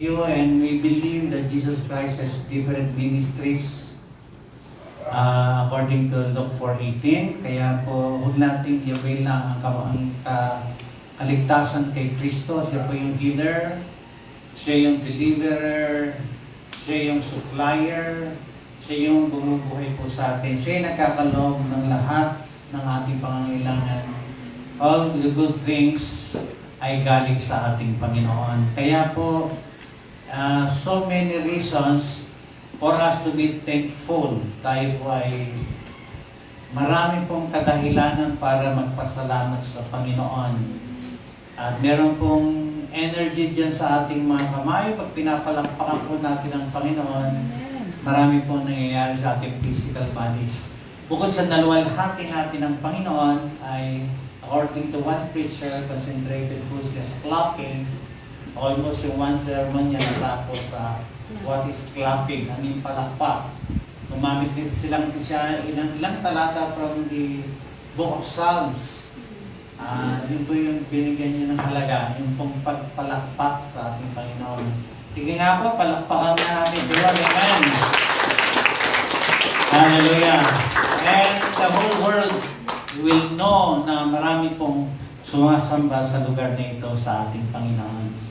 And we believe that Jesus Christ has different ministries according to Luke 4:18. Kaya po, huwag natin i-avail na ang kaligtasan kay Kristo. Siya po yung healer, siya yung deliverer, siya yung supplier, siya yung bumubuhay po sa atin. Siya yung nagkakaloob ng lahat ng ating pangangailangan. All the good things ay galing sa ating Panginoon. Kaya po, so many reasons for us to be thankful. Tayo po ay marami pong kadahilanan para magpasalamat sa Panginoon. At meron pong energy dyan sa ating mga kamay. Pag pinapalakpakan po natin ang Panginoon, marami pong nangyayari sa ating physical bodies. Bukod sa naluwalhati natin ng Panginoon, ay according to one preacher, concentrated po siya sa clapping. Almost yung one sermon niya natapos sa what is clapping, ano yung palakpak. Gumamit din silang siya ilang talata from the Book of Psalms. Yun po yung binigyan niya ng halaga, yung pong pagpalakpak sa ating Panginoon. Sige nga po, palakpakan na natin si Lord. Amen. Hallelujah. And the whole world will know na marami pong sumasamba sa lugar na ito sa ating Panginoon.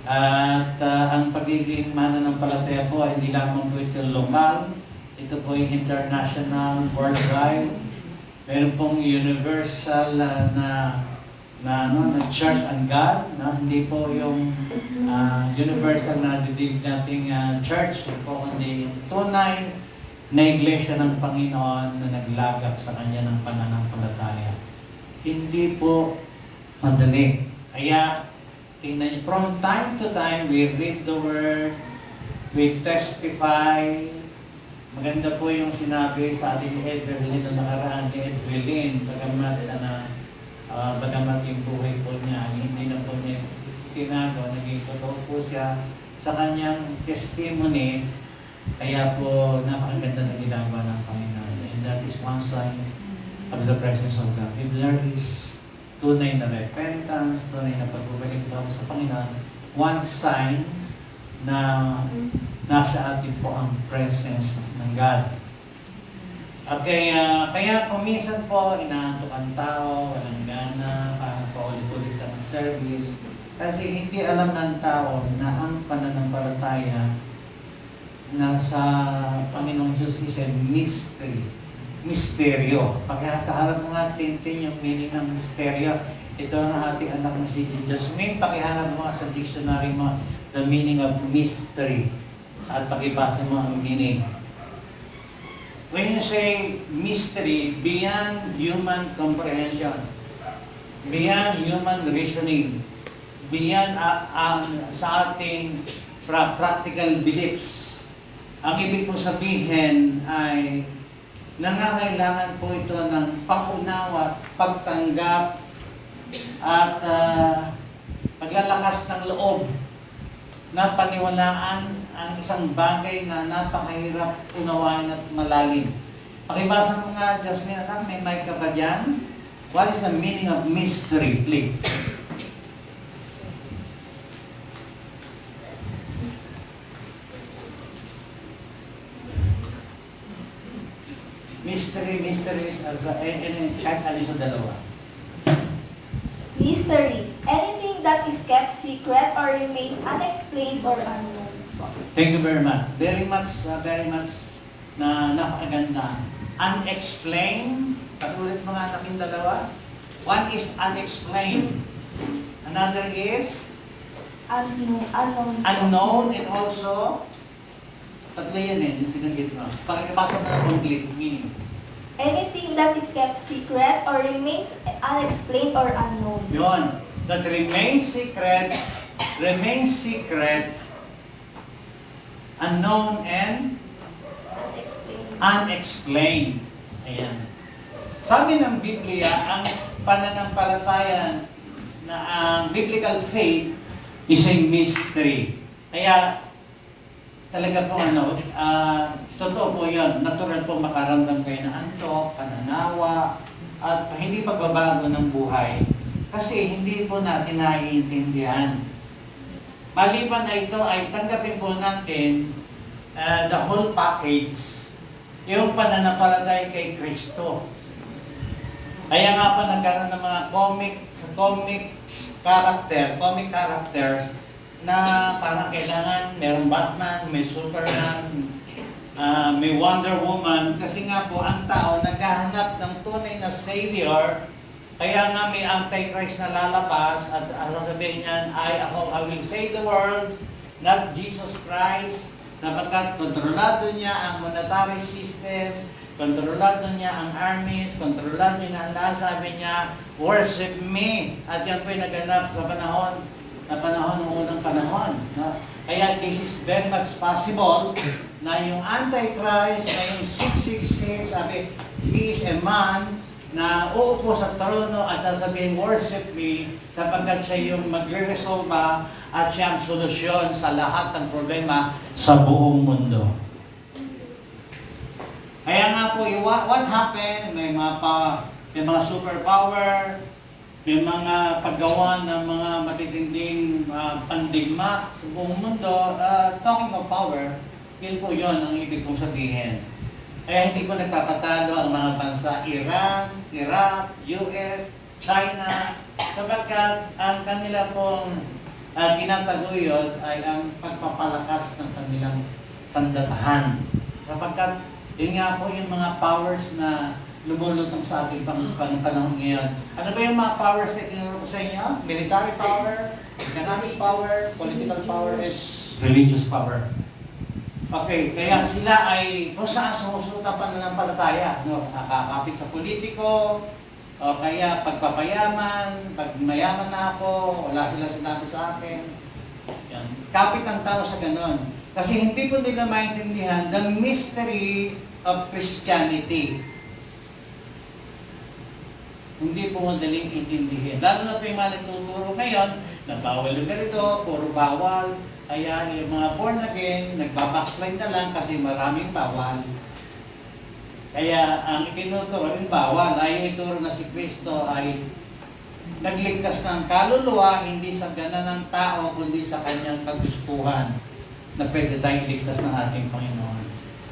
At ang pagiging mananampalataya po ay hindi lamang po ito lokal, ito po yung international, worldwide. Meron pong universal na Church and God, na hindi po yung universal na didig nating church, po kundi yung tunay na iglesia ng Panginoon na naglagak sa Kanya ng pananampalataya. Hindi po madali. Kaya, tingnan niyo, from time to time, we read the Word, we testify. Maganda po yung sinabi sa ating Edwelin na nakaraan ni Edwelin, bagamat yung buhay po niya, hindi na po niya tinago, naging totoo po siya sa kanyang testimonies. Kaya po, napakaganda na ginagawa ng Panginoon. And that is one sign of the presence of God. If there is tunay na repentance, tunay na pagbabalik tayo sa Panginoon, one sign na nasa atin po ang presence ng God. At kaya kumisan po, inaantok ang tao, walang gana, parang paulit-ulit ang service. Kasi hindi alam ng tao na ang pananampalataya na sa Panginoong Diyos is a mystery. Misteryo. Pagkakaharap mo nga tintin yung meaning ng misteryo. Ito ang ating anak na si Jasmine. Pakihanap mo sa dictionary mo the meaning of mystery. At pakibasa mo ang meaning. When you say mystery, beyond human comprehension, beyond human reasoning, beyond sa ating practical beliefs, ang ibig kong sabihin ay nangangailangan po ito ng pangunawa, pagtanggap, at paglalakas ng loob na paniwalaan ang isang bagay na napakahirap unawain at malalim. Pakibasa mo nga, Jasmine, anak, may mic ka ba dyan? What is the meaning of mystery, please? Mysteries are kahit alin sa dalawa. Mystery. Anything that is kept secret or remains unexplained or unknown. Thank you very much. Very much na napakaganda. Unexplained. Patulit mga aking dalawa. One is unexplained. Another is unknown and also tatlo yan pinanggit mo. Pakipasa mo na complete meaning. Anything that is kept secret or remains unexplained or unknown. Yun. That remains secret, unknown and unexplained. Ayan. Sabi ng Biblia, ang pananampalataya na ang biblical faith is a mystery. Kaya talaga po totoo po yun. Natural po makaramdam kayo ng antok, pananawa, at hindi pagbabago ng buhay. Kasi hindi po natin naiintindihan maliban na ito ay tanggapin po natin the whole package, yung pananampalataya kay Kristo. Kaya nga pa nagkaroon ng mga comic characters na parang kailangan merong Batman, may Superman, may Wonder Woman, kasi nga po ang tao naghahanap ng tunay na Savior. Kaya nga may Antichrist na lalabas at sasabihin niyan, I will save the world, not Jesus Christ, sapagkat kontrolado niya ang monetary system, kontrolado niya ang armies, kontrolado niya ang lahat. Sabi niya, worship me. At yan po'y naganap sa panahon ng unang panahon. No? Kaya this is very much possible na yung Antichrist, na yung 666, sabi, he is a man na uupo sa trono at sasabihin, worship me, sapagkat siya yung magre-resolva at siya ang solusyon sa lahat ng problema sa buong mundo. Kaya nga po, what happened, may mga superpower, may mga paggawa ng mga matitinding pandigma sa buong mundo. Talking of power, yun po yun ang ibig kong sabihin. Kaya hindi po nagpapatalo ang mga bansa Iran, Iraq, US, China, sapagkat ang kanila pong tinataguyod ay ang pagpapalakas ng kanilang sandatahan. Sapagkat yun nga po yung mga powers na lumulutong sa ating panahon ngayon. Ano ba yung mga powers na tinuro ko sa inyo? Military power, economic power, political power, and religious power. Okay, kaya sila ay kung saan sumusuta pananampalataya, no? Nakakapit sa politiko, o kaya pagpapayaman, pag mayaman na ako, wala sila sinabi sa akin. Yan. Kapit ang tao sa ganon. Kasi hindi po nila maintindihan the mystery of Christianity. Hindi po madaling intindihin. Lalo na po yung mga nagtuturo ngayon, na bawal yung ganito, puro bawal. Kaya yung mga born again, nagbabackslide na lang kasi maraming bawal. Kaya ang itinuturo yung bawal ay ituro na si Kristo ay nagligtas ng kaluluwa, hindi sa gana ng tao, kundi sa kanyang kagustuhan na pwede tayong iligtas ng ating Panginoon.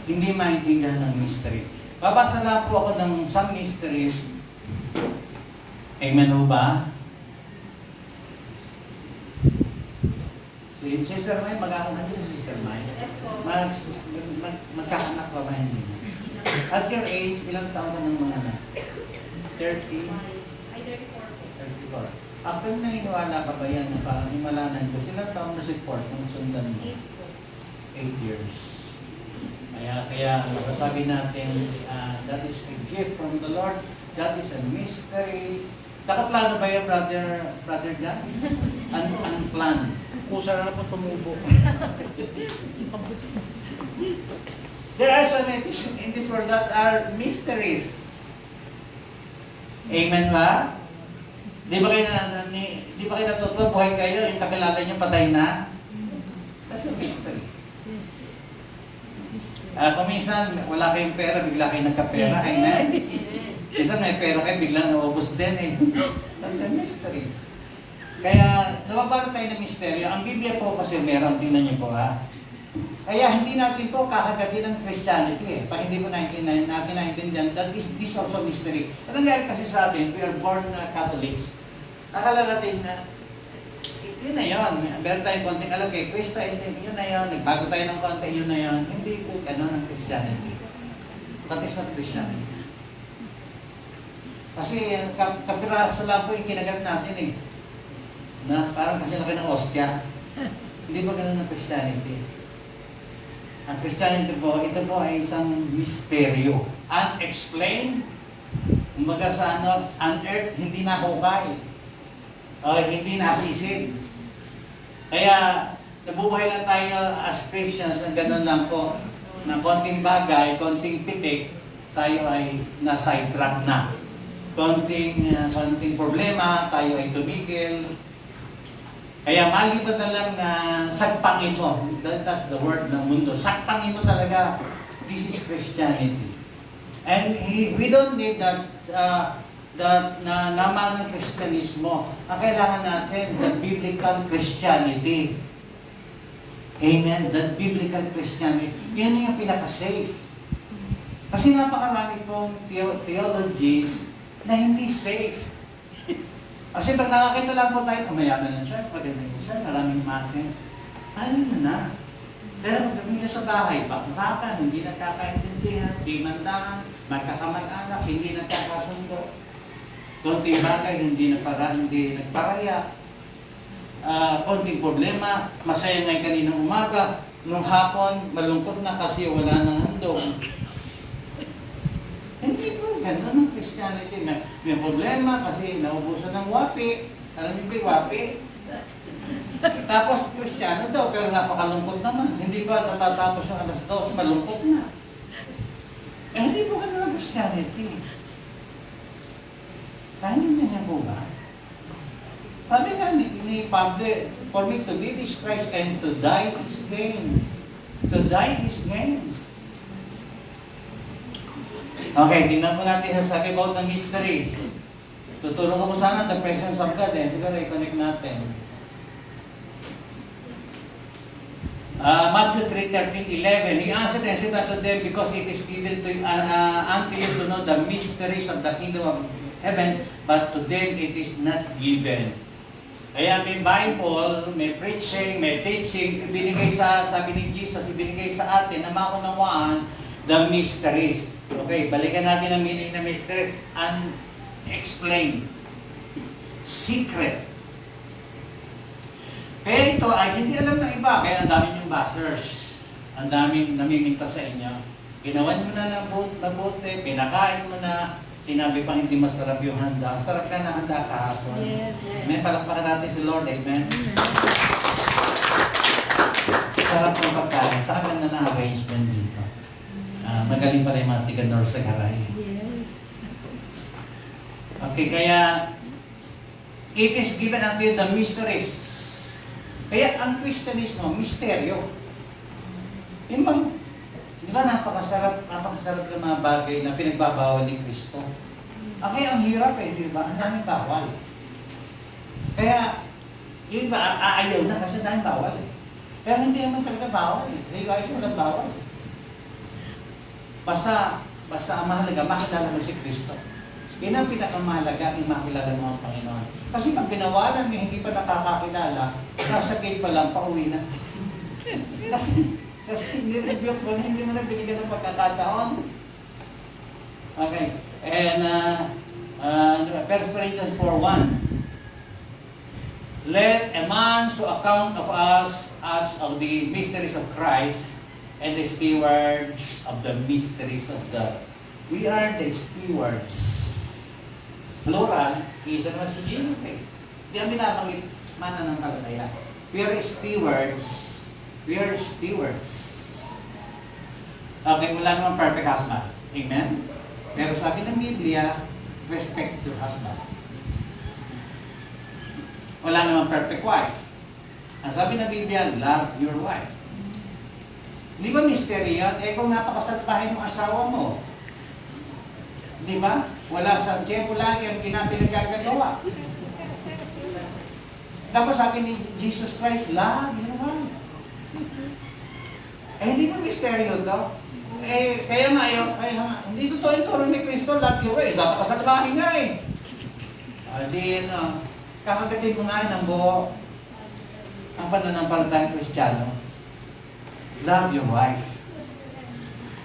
Hindi maintindihan ng mystery. Babasa lang po ako ng some mysteries. Amen ho ba? Sister May, mag-aaral din Sister May. Magkaanak pa ba hindi? At your age, ilang taon ka ng mga anak? 30? Ay, 34 po. 34. Actually, naniniwala ka ba yan na parang himalanan ko? Silang taon na support kung sundan mo? 8 years. Kaya masasabi natin, that is a gift from the Lord. That is a mystery. Nakaplano ba yan, Brother John? Unplanned. Kusa na po tumubo. There are so many things in this world that are mysteries. Amen ba? Di ba kayo natutuwa, buhay kayo, yung kakilala niyo patay na? That's a mystery. Kung minsan wala kayong pera, bigla kayo nagkapera. Amen? Minsan may pera kayo, bigla naubos din eh. That's a mystery. Kaya nababalot tayo ng misteryo. Ang Biblia po kasi meron, tingnan niyo po ha. Kaya hindi natin po kakagatin ng Christianity eh. Pag hindi po natin naintindihan, that is this also mystery. Ang nangyari kasi sa atin, we are born Catholics. Akala natin na, yun na yun. Meron tayong konting alam kay Kristo, yun na yun. Nagbago tayo ng konti, yun na yun. Hindi po ng Christianity. That is not Christianity. Kasi kapiraso lang po yung kinagat natin eh. Na parang kasi laki ng ostya. Hindi pa ganun ang Christianity. Ang Christianity po, ito po ay isang misteryo. Unexplained. Kumbaga sa unearthed, hindi nahukay. Hindi nasisid. Kaya nabubuhay lang tayo as Christians, ang ganun lang po. Na konting bagay, konting pitik, tayo ay na-sidetrack na. Konting problema, tayo ay tumigil. Kaya maliban na lang na sagpangin mo. That's the word ng mundo. Sagpangin mo talaga. This is Christianity. And we don't need that na naman ng Kristyanismo. Ang kailangan natin, the biblical Christianity. Amen? That biblical Christianity, yan yung pinaka-safe. Kasi napakarami pong theologies na hindi safe. Kasi pag nakakita lang po tayo, mayaman ng church, maganda yung church, maraming matin. Ano na? Pero pagdating ka sa bahay, bakbaka, hindi nagkakaintindihan, di mandaan, magkakamag-anak, hindi nagkakasundo. Konting bagay, hindi nagparaya. Konting problema, masaya ngayon kaninang umaga, nung hapon, malungkot na kasi wala nang handog. Hindi po, gano'n ang Christianity. May problema kasi naubusan ng wapi. Alam niyo ba yung wapi? Tapos Kristiyano daw, pero napakalungkot naman. Hindi ba natatapos yung alas 2, malungkot na. Hindi po gano'n ang Christianity. Kaya niya po ba? Sabi nga ni Pablo, for me to live is Christ and to die is gain. To die is gain. Okay, tingnan po natin sa sabi about the mysteries. Tutulong ko mo sana the presence of God. Siguro i-connect natin. Matthew 3:13-11. He answered and said unto them, because it is given to unto you to know the mysteries of the kingdom of heaven, but to them it is not given. Kaya may Bible, may preaching, may teaching, ibinigay sabi ni Jesus, ibinigay sa atin na maunawaan the mysteries. Okay, balikan natin ang meaning ng mysteries. Unexplained. Secret. Kaya ito ay hindi alam ng iba, kaya ang dami yung buzzers. Ang daming namiminta sa inyo. Ginawan mo na mabuti, pinakain mo na, sinabi pa hindi masarap yung handa. Sarap ka na handa kahapon. Yes. Amen. Palakpakan natin si Lord. Amen. Sarap ng pagkain. Saan ganda na arrangement dito? Magaling pala yung mga tigador sa garay. Yes. Okay, kaya it is given unto you the mysteries. Kaya ang Christianismo, misteryo. Yung bang, di ba napakasarap ng mga bagay na pinagbabawal ni Kristo? Kaya ang hirap di ba? Ang daming bawal. Kaya, yung iba, aayaw na kasi ang daming bawal Pero hindi naman talaga bawal Hindi guys, walang bawal Basta ang mahalaga, makilala mo si Kristo. Yan ang pinakamahalaga, yung makilala mo ang Panginoon. Kasi pag binawalan mo, hindi pa nakakakilala, nasa gate pa lang, pauwi na. Kasi ni-rebuke mo na, hindi na binigyan ng pagkakataon. Okay. And 1 Corinthians 4:1. Let a man so account of us as of the mysteries of Christ, and the stewards of the mysteries of God. We are the stewards. Plural, isa naman si Jesus Hindi ang binabanggit mana ng kalataya. We are stewards. We are stewards. Okay, wala naman perfect husband. Amen? Pero sabi ng Biblia, respect your husband. Wala naman perfect wife. Ang sabi ng Biblia, love your wife. Di ba mystery yan? Kung napakasalbahin ng asawa mo. Di ba? Wala sa tiyempo lagi ang pinagagagawa. Tapos sabi ni Jesus Christ, love your wife. Hindi ba mysteryo to? Kaya nga, hindi totoo yung turo ni Kristo, love your wife. Napakasalbahin nga kakagatin mo nga ng buo ang pananampalatayang Kristiyano. Love your wife.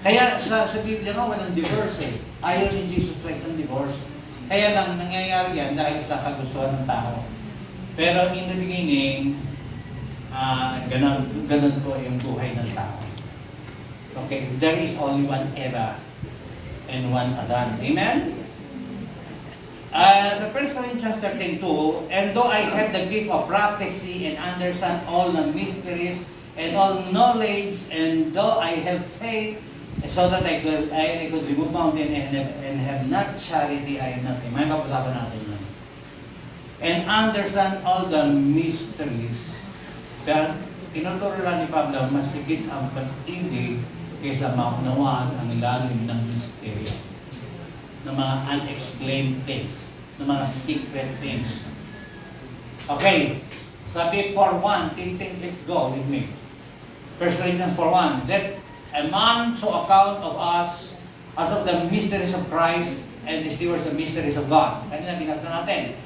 Kaya sa Biblia nga, walang divorce Ayaw ni Jesus Christ ang divorce. Kaya lang nangyayari yan dahil sa kagustuhan ng tao. Pero in the beginning, ganun po yung buhay ng tao. Okay, there is only one Eva and one Adan. Amen? Sa 1 Corinthians 13:2, and though I have the gift of prophecy and understand all the mysteries and all knowledge, and though I have faith, so that I could remove mountain and have not charity, I have nothing. May papasapan natin yan. And understand all the mysteries. Pero tinuturo lang ni Pablo, mas higit ang pag-ibig kaysa maunawaan ang ilalim ng mystery, ng mga unexplained things, ng mga secret things. Okay, sabi for one, Tintin, please go with me. 1 Corinthians 4:1. Let a man so account of us as of the mysteries of Christ and the stewards of mysteries of God. Kanina binasa natin.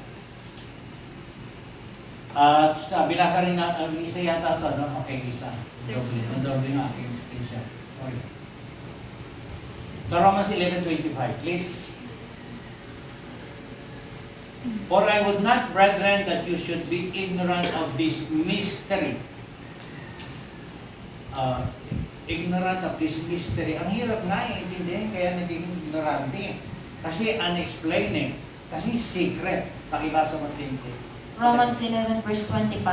At binasa rin na, isa yata ito, no? Okay, isa. Doble nga aking screenshot. Okay. So Romans 11:25, please. For I would not, brethren, that you should be ignorant of this mystery. Ignorant of this mystery. Ang hirap nga intindihin, kaya naging ignorante. Kasi unexplained eh. Kasi secret. Pakibasa mo tingin. Romans 11 verse 25,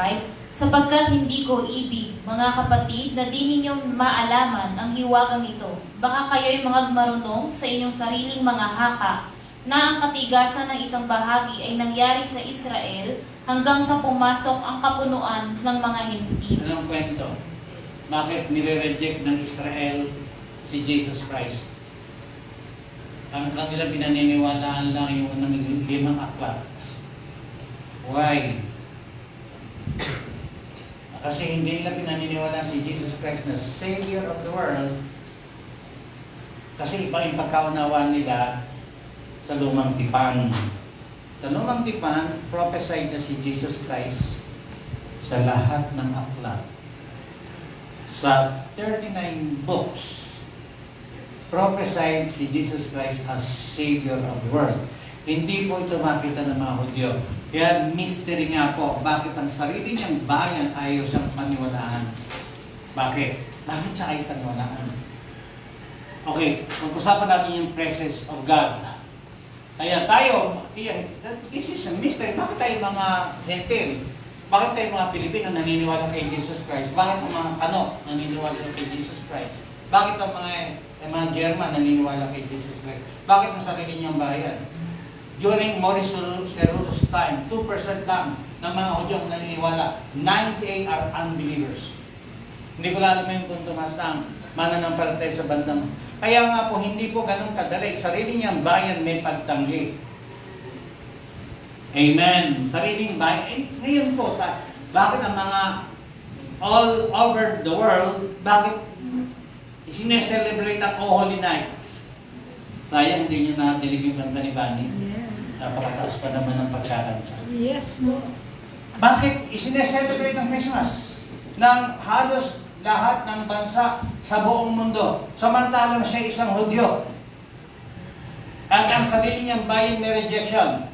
sapagkat hindi ko ibig, mga kapatid, na di ninyo maalaman ang hiwagang ito. Baka kayo'y mga marunong sa inyong sariling mga haka, na ang katigasan ng isang bahagi ay nangyari sa Israel hanggang sa pumasok ang kapunuan ng mga Hentil. Anong kwento? Bakit nire-reject ng Israel si Jesus Christ? Ang kanila pinaniniwalaan lang yung unang 5 aklat. Why? Kasi hindi nila pinaniniwalaan si Jesus Christ na Savior of the world. Kasi iba yung pagkaunawaan nila sa lumang tipan. Sa lumang tipan, prophesied na si Jesus Christ sa lahat ng aklat. Sa 39 books, prophesied si Jesus Christ as Savior of the world. Hindi po ito makita ng mga Hudyo. Kaya mystery nga po, bakit ang sarili niyang bayan ayaw siyang paniwalaan? Bakit? Bakit siya ayaw paniwalaan? Okay, pag-usapan natin yung presence of God. Kaya tayo, this is a mystery. Bakit tayo mga Hentil? Bakit tayo mga Pilipino naniniwala kay Jesus Christ? Bakit ang mga Kano naniniwala kay Jesus Christ? Bakit ang mga German naniniwala kay Jesus Christ? Bakit ang sarili niyang bayan? During Maurice Serra's time, 2% lang ng mga Hudyo ang naniniwala. 98 are unbelievers. Hindi ko alam yung kung tumas lang mananampalataya sa bandang. Kaya nga po, hindi po ganun kadali. Sarili niyang bayan may pagtanggi. Amen. Sariling bayan. Ngayon po, bakit ang mga all over the world, bakit sineselebrate ang O Holy Night? Kaya hindi niyo nadinig yung kanta ni Bani? Napakataas pa naman ang pagkakanta. Yes, mo. Bakit isineselebrate ang Christmas ng halos lahat ng bansa sa buong mundo? Samantalang siya isang Hudyo. At ang sarili niyang bayan may rejection.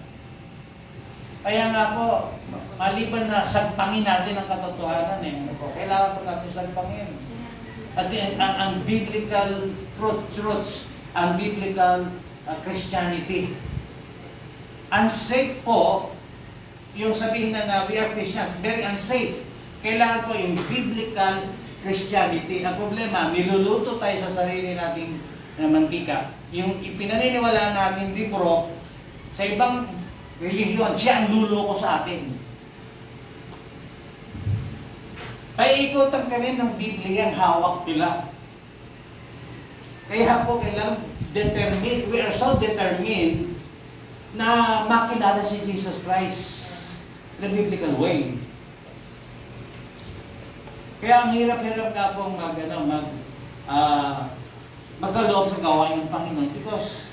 Kaya nga po, maliban na sagpangin natin ang katotohanan kailangan po natin sagpangin. At ang biblical truths, ang biblical Christianity. Unsafe po, yung sabihin na we are Christians, very unsafe. Kailangan po yung biblical Christianity. Ang problema, niluluto tayo sa sarili nating mantika. Yung ipinaniniwala natin libro, sa ibang relihiyon, siya ang luloko sa atin. Paikutan ka rin ng Biblia ang hawak nila. Kaya po kailangan determined, we are so determined na makilala si Jesus Christ the biblical way. Kaya ang hirap-hirap na pong magkaloob sa gawain ng Panginoon because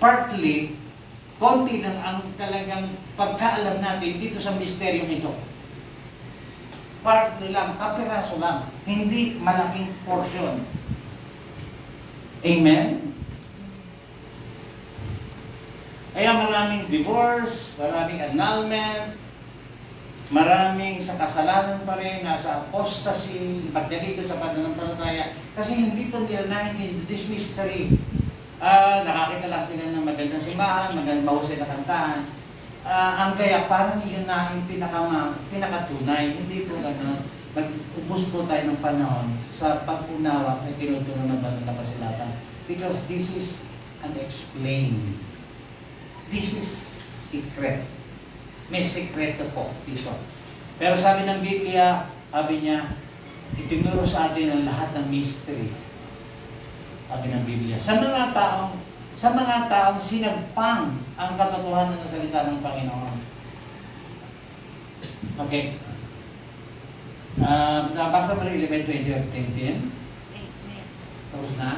partly, konti lang ang talagang pagkaalam natin dito sa misteryong ito. Partly lang, kapiraso lang, hindi malaking portion. Amen? Kaya maraming divorce, maraming annulment, maraming sa kasalanan pa rin, nasa apostasy, pagdalito sa pananampalataya, kasi hindi po nila naintindihan this mystery. Nakakita lang sila ng magandang simbahan, magandang mahusay na kantahan. Ang kaya parang yun na yung pinakatunay, hindi po gano'n. Mag-ubos po tayo ng panahon sa pag-unawa ay tinuturo ng banal na kasulatan. Because this is unexplained. This is secret. May sekreto po dito. Pero sabi ng Biblia, sabi niya, itinuro sa atin ang lahat ng mystery. Sabi ng Biblia. Sa mga taong sinagpang ang katotohanan ng salita ng Panginoon. Okay? Nabasa mo rin 11:20 of 10:10? Amen. Tapos na?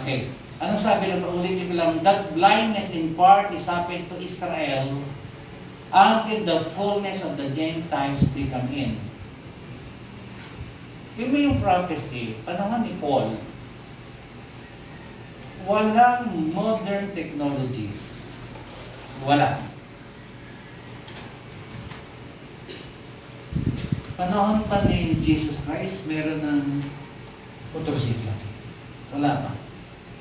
Okay. Ano sabi lang, ulitin ko lang, that blindness in part is happened to Israel until the fullness of the Gentiles become in. Yun mo yung prophecy, panahon ni Paul, walang modern technologies. Wala. Panahon pa ni Jesus Christ, meron ng motorsiklo. Wala pa.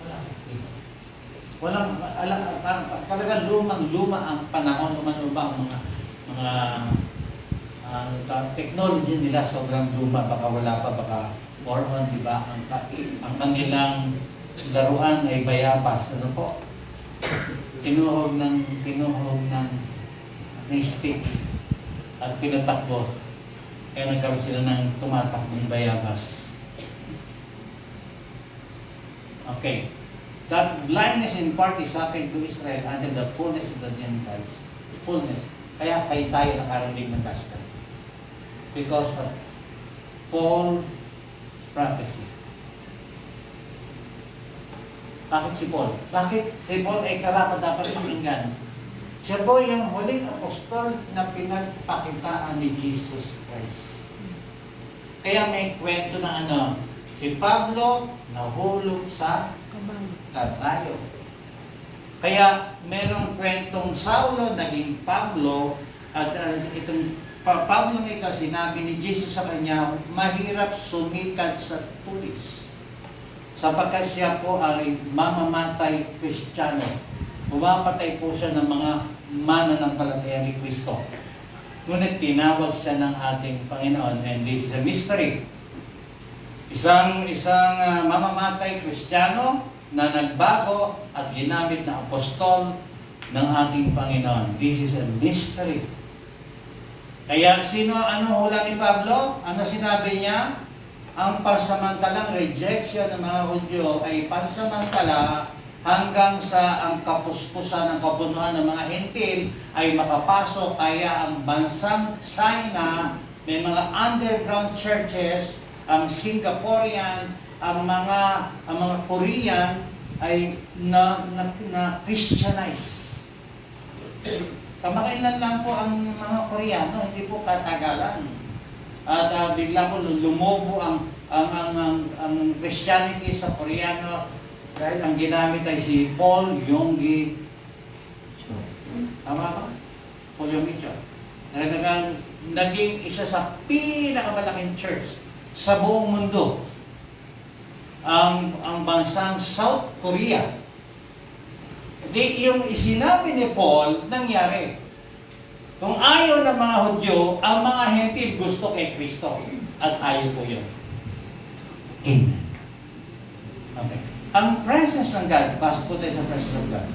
Wala pa. Walang, talagang lumang-luma ang panahon, lumang-luma ang mga technology nila, sobrang luma, baka wala pa, baka more on, di ba? Ang kanilang laruan ay bayabas. Ano po? Tinuhog ng stick at pinatakbo. Kaya nagkaroon sila ng tumatakbong bayabas. Okay. That blindness in part is happened to Israel until the fullness of the Gentiles. Fullness. Kaya tayo nakarinig ng gospel. Because of Paul prophecy. Bakit si Paul? Bakit si Paul ay karapat dapat pakinggan? Siya po yung huling apostol na pinagpakitaan ni Jesus Christ. Kaya may kwento na si Pablo nahulog sa kabayo. Kaya merong kwentong Saulo naging Pablo at itong Pablo ito sinabi ni Jesus sa kanya, mahirap sumikat sa pulis sapagkat siya po ay mamamatay Kristiyano. Pumapatay po siya ng mga mananampalataya ni Kristo. Ngunit tinawag siya ng ating Panginoon, and this is a mystery. Isang mamamatay Kristiyano na nagbago at ginamit na apostol ng ating Panginoon. This is a mystery. Kaya anong hula ni Pablo? Ano sinabi niya? Ang pansamantalang rejection ng mga Hudyo ay pansamantala hanggang sa ang kapuspusan ng kabunuan ng mga Hentil ay makapasok. Kaya ang bansang China, may mga underground churches, ang Singaporean, ang mga Korean ay na Christianize. Kamakailan lang po ang mga Koreano, hindi po katagalan. At bigla po lumobo ang Christianity sa Koreano dahil ang ginamit ay si Paul Yonggi Cho. Tama ba? Paul Yonggi Cho. Naging isa sa pinakamalaking church sa buong mundo. Ang bansang South Korea. Yung isinabi ni Paul, nangyari. Kung ayaw ng mga Hudyo, ang mga Hentil gusto kay Kristo. At ayaw po yun. Amen. Okay. Ang presence ng God, pasok po tayo sa presence of God.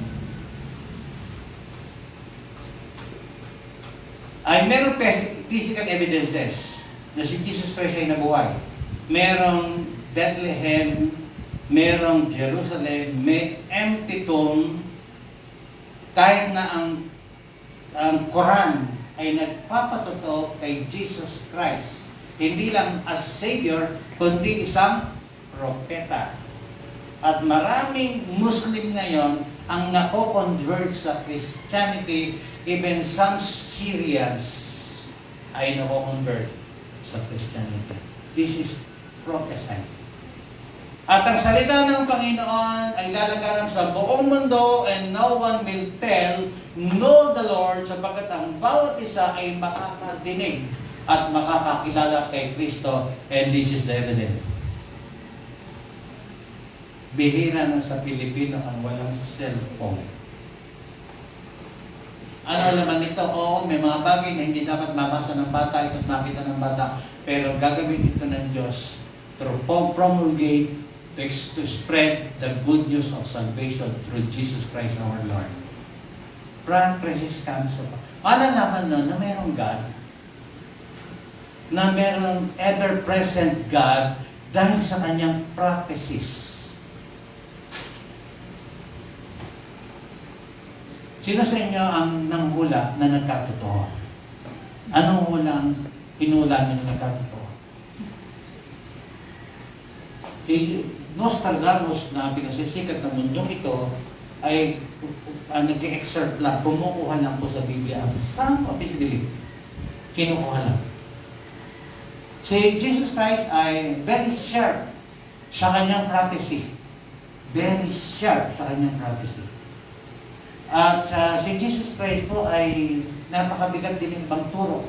Ay meron physical evidences na si Jesus Christ ay nabuhay. Merong Bethlehem, merong Jerusalem, may empty tomb, kahit na ang Quran ay nagpapatotoo kay Jesus Christ. Hindi lang as Savior, kundi isang propeta. At maraming Muslim ngayon ang nako-convert sa Christianity, even some Syrians ay nako-convert sa Christianity. This is prophesy. At ang salita ng Panginoon ay lalagaram sa buong mundo, and no one will know the Lord, sapagkat ang bawat isa ay makakadinig at makakakilala kay Kristo, and this is the evidence. Bihira na sa Pilipino ang walang cellphone. Ano naman ito? Oo, may mga bagay na hindi dapat mabasa ng bata, ito't makita ng bata, pero gagawin ito ng Diyos to promulgate, to spread the good news of salvation through Jesus Christ our Lord. Precious comes of malalaman na mayroong God, na mayroong ever-present God dahil sa kanyang prophecies. Sino sa inyo ang nanghula na nagkatotoo? Anong hulang hinula niyo ng kanto. Si Nostradamus na pinasisikat ng mundong ito ay nag-excerpt lang, kumukuha lang po sa Biblia ang some of his belief. Kinukuha lang. Si Jesus Christ ay very sharp sa kanyang prophecy. Very sharp sa kanyang prophecy. At si Jesus Christ po ay napakabigat din ng pagturo.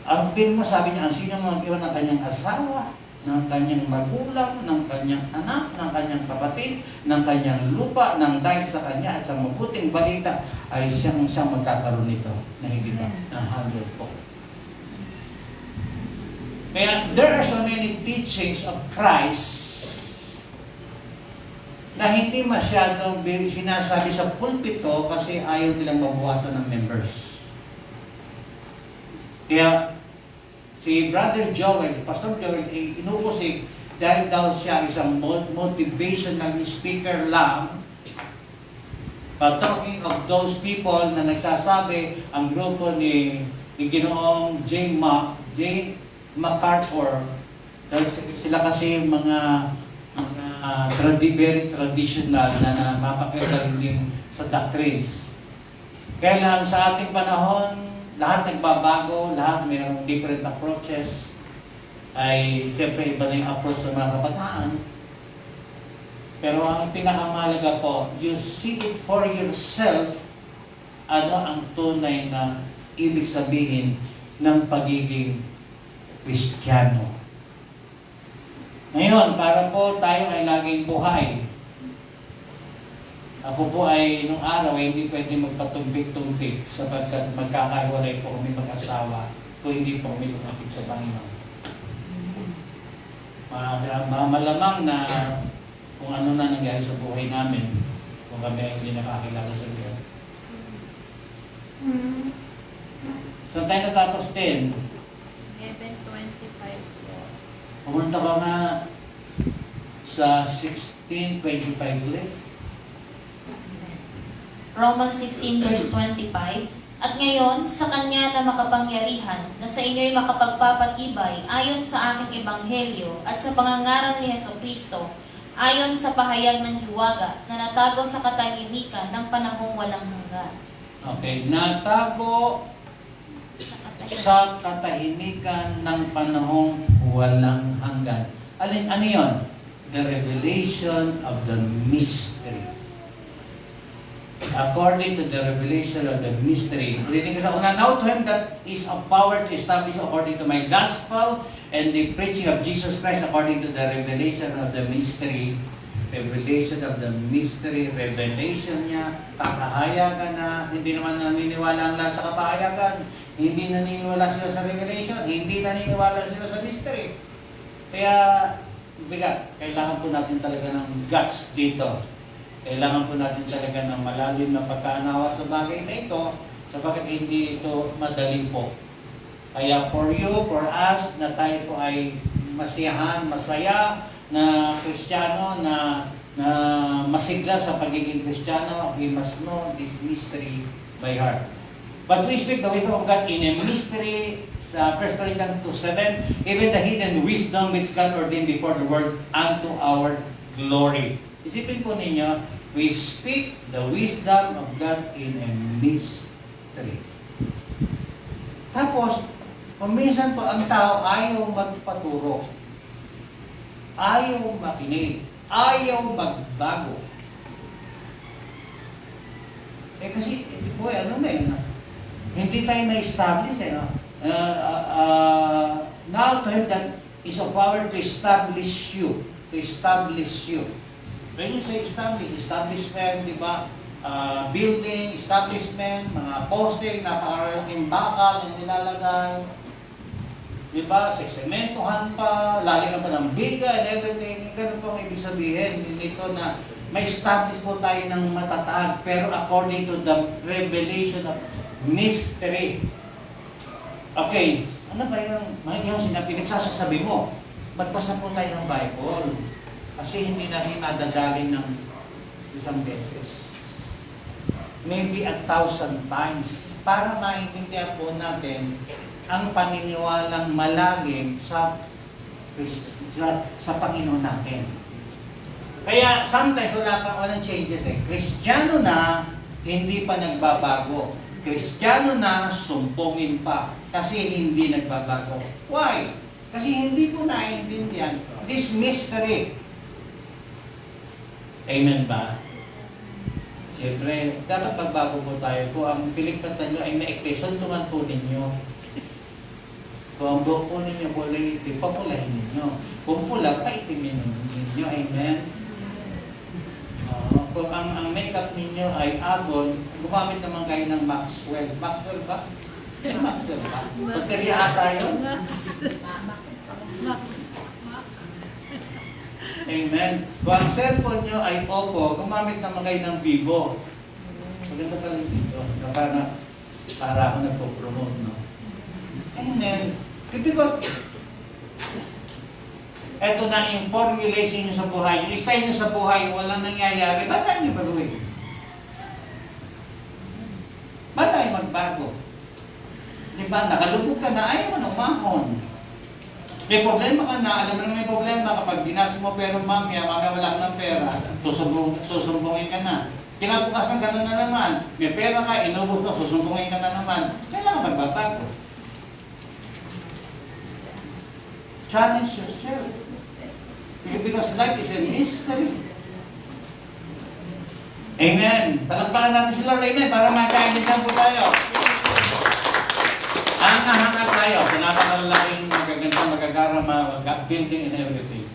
Ang pin mo, sabi niya, ang sino mag-iwan ng kanyang asawa, ng kanyang magulang, ng kanyang anak, ng kanyang kapatid, ng kanyang lupa, ng dahil sa kanya at sa mabuting balita ay siyang magkakaroon nito na hindi ba ng 100-fold. Kaya there are so many teachings of Christ na hindi masyadong sinasabi sa pulpito kasi ayaw nilang mabawasan ng members. Kaya si Brother Joel, Pastor Joel, inuusig dahil daw siya isang motivational speaker lang, talking of those people na nagsasabi, ang grupo ni Ginoong J. MacArthur, sila kasi mga very traditional na mapakagaling din sa doctrines. Kaya lang sa ating panahon, lahat nagbabago, lahat mayroong different approaches. Ay siyempre iba na yung approach sa mga kabataan. Pero ang pinakamahalaga po, you see it for yourself, ano ang tunay na ibig sabihin ng pagiging Kristiyano. Ngayon, para po tayo ay laging buhay. Ako po ay nung araw ay hindi pwede magpatumbik-tumbik sapagkat magkakahiwalay po kami mag-asawa kung hindi po kami lumapit sa Panginoon. Malamang na kung ano na nangyari sa buhay namin kung kami ay hindi nakakilala sa Diyos. So tayo natapos din. 11:25 po. Pumunta ka nga sa 16:25 list. Romans 16 verse 25, At ngayon, sa Kanya na makapangyarihan, na sa inyo'y makapagpapatibay, ayon sa aking ebanghelyo, at sa pangangaral ni Jesucristo, ayon sa pahayag ng hiwaga, na natago sa katahimikan ng panahong walang hanggan. Okay, natago sa katahimikan ng panahong walang hanggan. Ano yun? The revelation of the mystery. According to the revelation of the mystery. Reading ko sa una, now to him that is of power to establish according to my gospel and the preaching of Jesus Christ according to the revelation of the mystery. Revelation of the mystery, revelation niya, kapahayagan na, hindi naman naniniwala ang lahat sa kapahayagan, hindi naniniwala sila sa revelation, hindi naniniwala sila sa mystery. Kaya, bigat, kailangan po natin talaga ng guts dito. Kailangan po natin talaga ng malalim na pagkanawa sa bagay na ito sapagkat hindi ito madali po. Kaya for you, for us, na tayo po ay masiyahan, masaya na Kristiyano, na masigla sa pagiging Kristiyano, we must know this mystery by heart. But we speak the wisdom of God in a mystery sa 1 Corinthians 2:7, even the hidden wisdom which God ordained before the world unto our glory. Isipin po ninyo, we speak the wisdom of God in a mystery. Tapos, kung minsan po ang tao ayaw magpaturo, ayaw makinig, ayaw magbago. Kasi, hindi tayo na-establish, now to him that is of power to establish you, When you say establishment, di ba? Building, establishment, mga posting, napakalaking bakal yung nilalagay. Di ba? Sementohan pa, lalagyan pa ng biga and everything. Ganun po ang ibig sabihin nito na may establish po tayo ng matatag, pero according to the revelation of mystery. Okay, ano ba yung pinagsasasabi mo? Magbasa po tayo ng Bible. Kasi hindi natin nadadaling ng isang beses. Maybe 1,000 times. Para maintindihan po natin ang paniniwalang malalim sa Panginoon natin. Kaya sometimes walang changes eh. Kristiyano na, hindi pa nagbabago. Kristiyano na, sumpongin pa. Kasi hindi nagbabago. Why? Kasi hindi ko naiintindihan this mystery. Amen ba? Siyempre, dapat pagbago po tayo. Kung ang pilikpatan nyo ay maikli, suntungan po ninyo. Kung ang buhok po ninyo kulay itim, papulahin ninyo. Kung pula, paitimin ninyo. Amen? Kung ang makeup ninyo ay abon, gumamit naman kayo ng Maxwell. Maxwell ba? Maxwell ba? Baterya ata yun? Amen. Kung ang cellphone nyo ay Oppo, gumamit naman kayo ng Vivo. Maganda pala yung Vivo. Para ako nagpo-promote, no? Amen. Because, eto na yung formulation nyo sa buhay, yung style nyo sa buhay, walang nangyayari, ba't tayo nyo baguhin? Ba't tayo magbago? Di ba, nakalubog ka na, ayaw mo na umahon. May problema ka na, alam mo na may problema kapag ginas mo pero mamaya wala ka ng pera, susumbungin ka na. Kinabukasan ka na naman, may pera ka, inubos ka, susumbungin ka na naman. Kailangan magbabago. Challenge yourself. Because life is a mystery. Amen. Palakpakan natin si Lord. Amen. Para makaintindihan po tayo. Ang nahanap tayo, pinapakalalaking magagandang magagarama, building and everything.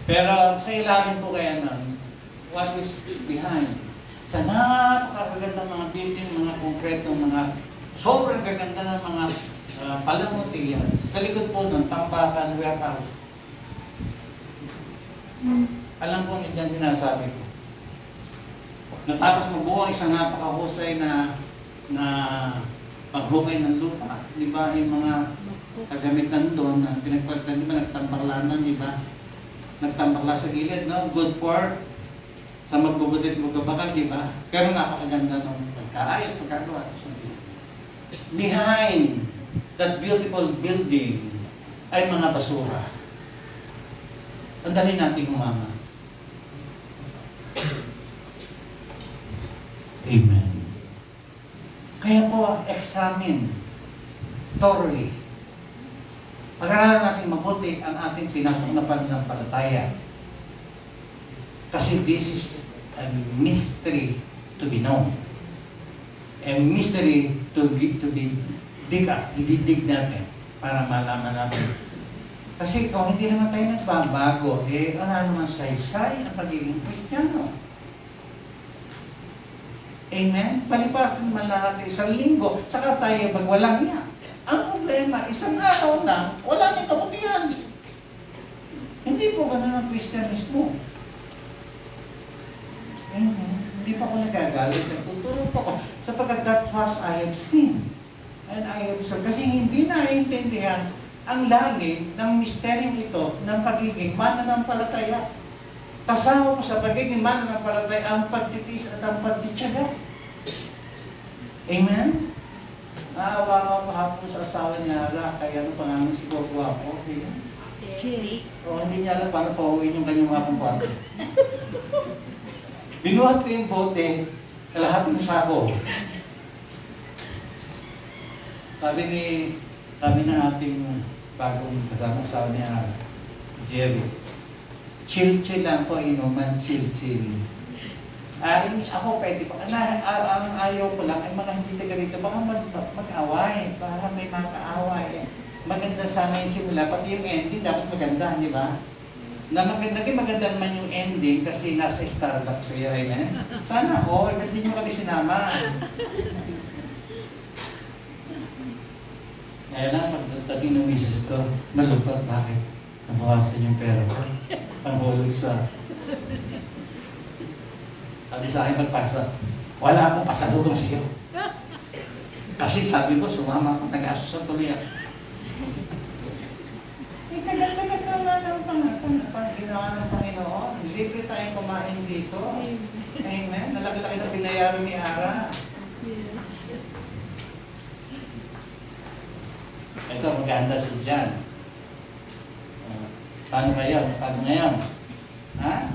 Pero sa ilalim po kaya nun, what is behind? Sa napakagandang mga building, mga konkretong mga sobrang gaganda ng mga palamutihan. Sa likod po nun, tambakan, warehouse. Alam po niyan sinasabi ko. Natapos mabuo isang napakahusay na paghukay ng lupa. Di ba yung mga kagamitan doon na pinagpalitan, di ba nagtambaklanan, di ba? Nagtambakla sa gilid, no? Good for sa magbubutit magkabakal, di ba? Pero napakaganda ng pagkaayos, pagkagawa. Behind that beautiful building ay mga basura. Ang dali natin humama. Amen. Kaya po, examine thoroughly. Pag-aralan natin mabuti ang ating pinasok na pananampalataya. Kasi this is a mystery to be known. A mystery to be ididig natin para malaman natin. Kasi kung hindi naman tayo nagbabago, ano naman saysay ang pagiging Kristiyano. Amen? Palipasan naman lahat isang linggo, saka tayo magwalang niya. Ang problema, isang araw na, wala nang kabutihan. Hindi po ganun ang Kristyanismo. Amen? Hindi pa ako nagagalit, nagtuturo pa ako. Sapagkat that was I have seen. And I have seen. Kasi hindi naiintindihan ang lalim ng misteryong ito ng pagiging mananampalataya. Kasama mo sa pagiging mananampalataya ang pagtitis at ang pagtitsaga. Amen? Naawa ako kahapon sa asawa niya, kaya ano pa namin si Gogo ako. Okay. O hindi niya alam paano pauwiin yung kanyang mga kumpara. Binuhat ko yung bote, kalahating sako. Sabi ng ating bagong kasama sa niya, Jerry, chill-chill lang po, inuman, chill-chill. Ako pwede pa. Ang ayaw ko lang ay mga hindi taga rito, baka mag-away, para may makaaway. Maganda sana yung simula, pati yung ending, dapat maganda, di ba? Naging maganda naman yung ending kasi nasa Starbucks kayo, amen? Sana ba't di nyo kami sinama? Kaya lang, pagdating ng misis ko, malupad, bakit? Nabawasan yung pera ko. Panghulog sa... Sabi sa akin pagpasa, wala akong pasalubong sa iyo. Kasi sabi ko, sumama akong nag-asos sa tuloy ako. Tagal-tagal naman ginawa ng Panginoon. Libre tayong kumain dito. Amen. Nalaki-laki na binayaran ni Ara. Ito, maganda si John. Paano kayo? Paano ngayon? Ha?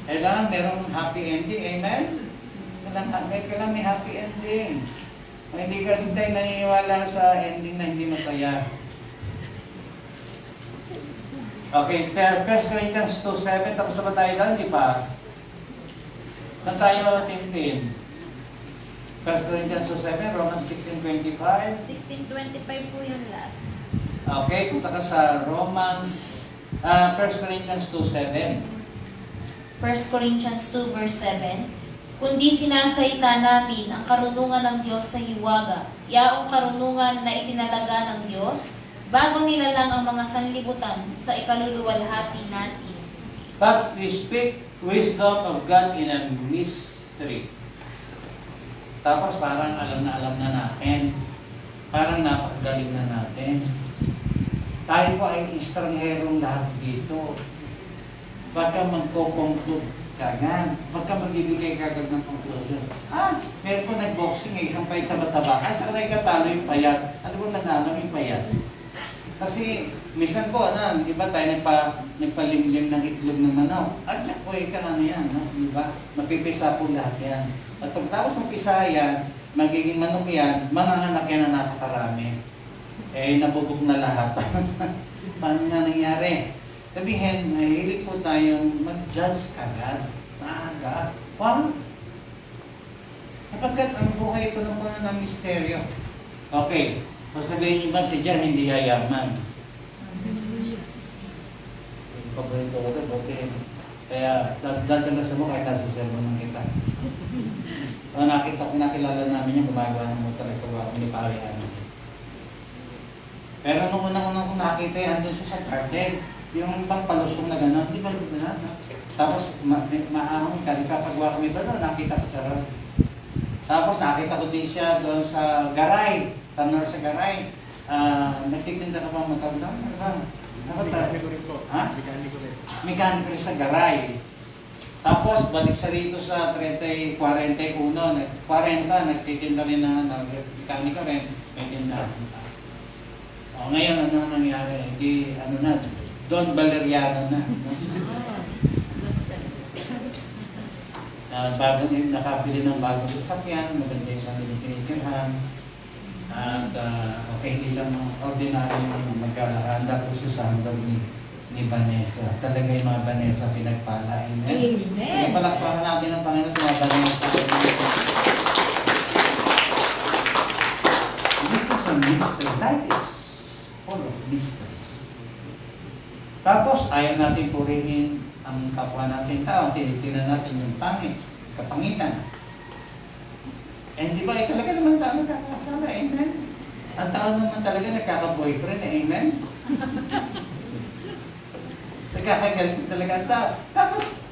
Kailangan merong happy ending. Amen? Kailangan may happy ending. Kung hindi ka tayo naniniwala sa ending na hindi masaya. Okay, 1 Corinthians 2:7. Tapos na ba tayo doon? Di ba? Saan tayo tintin? 1 Corinthians 2:7, Romans 16:25. 16:25 po yung last. Okay, punta ka sa Romans, 1 Corinthians 2:7. 1 Corinthians 2 verse 7, kundi sinasaita namin ang karunungan ng Diyos sa hiwaga, yaong karunungan na itinalaga ng Diyos, bago nilalang ang mga sanlibutan sa ikaluluwalhati natin. But we speak wisdom of God in a mystery. Tapos parang alam na natin. Parang napakagaling na natin. Tayo po ay estrangherong lahat dito. Huwag ka magko-conclude kagad. Huwag ka magbibigay kagad ng conclusion. Meron po nag-boxing isang payat sa mataba. Saka nagkatalo yung payat. Ano po nanalo yung payat? Kasi, minsan po, di ba tayo nagpalimlim ng itlog ng manok? At siya po, ano yan, no? Di ba? Mapipisa po lahat yan. At pagtapos mapisa yan, magiging manok yan, manganganak yan na napakarami. Nabubog na lahat. Paano na nangyari? Sabihin, mahilig po tayong mag-judge kagad, maaga. Wow! Kapagkat ang buhay ito naman ng misteryo. Okay, sasabihin niyo ba si Jan hindi yayaman? Paborito ko ito, okay. Kaya dadala sa mo kahit nasa sermon ng kita. Nakilala namin yung gumagawa ng motor ito, piniparihan. Pero nung unang-unang ko nakita yan, andun siya sa garden. Yung bang palusong na gano'n, di ba gano'n? Tapos maahong ka, kapagwa kami ba doon, nakita ko siya ron. Tapos nakita ko din siya doon sa garay, tanor sa garay. Nagtitinda ka bang motor doon? Ano ba? Mekaniko rin po. Ha? Mekaniko rin. Mekaniko rin sa garay. Tapos balik siya rito sa 41, nagtitinda rin na mekaniko rin, may tinda. Ngayon, ano nangyari? Hindi, Don Valeriano na. Bago nakabili ng bagong sasakyan, maganda yung kanilang tinitirhan. At okay, hindi lang ordinary magkahanda po siya sa handog ni Vanessa. Talaga yung mga Vanessa pinagpala. Amen? Amen. Palakpakan natin ang Panginoon sa mga Vanessa. Dito sa mystery, life is full of mysteries. Tapos, ayaw natin purihin ang kapwa natin tao. Tinitingnan natin yung pangit, kapangitan. Di ba, talaga naman tao nagkakasala, amen? Ang tao naman talaga nagkaka-boyfriend, amen? Nagkakagalit talaga ang tao. Tapos,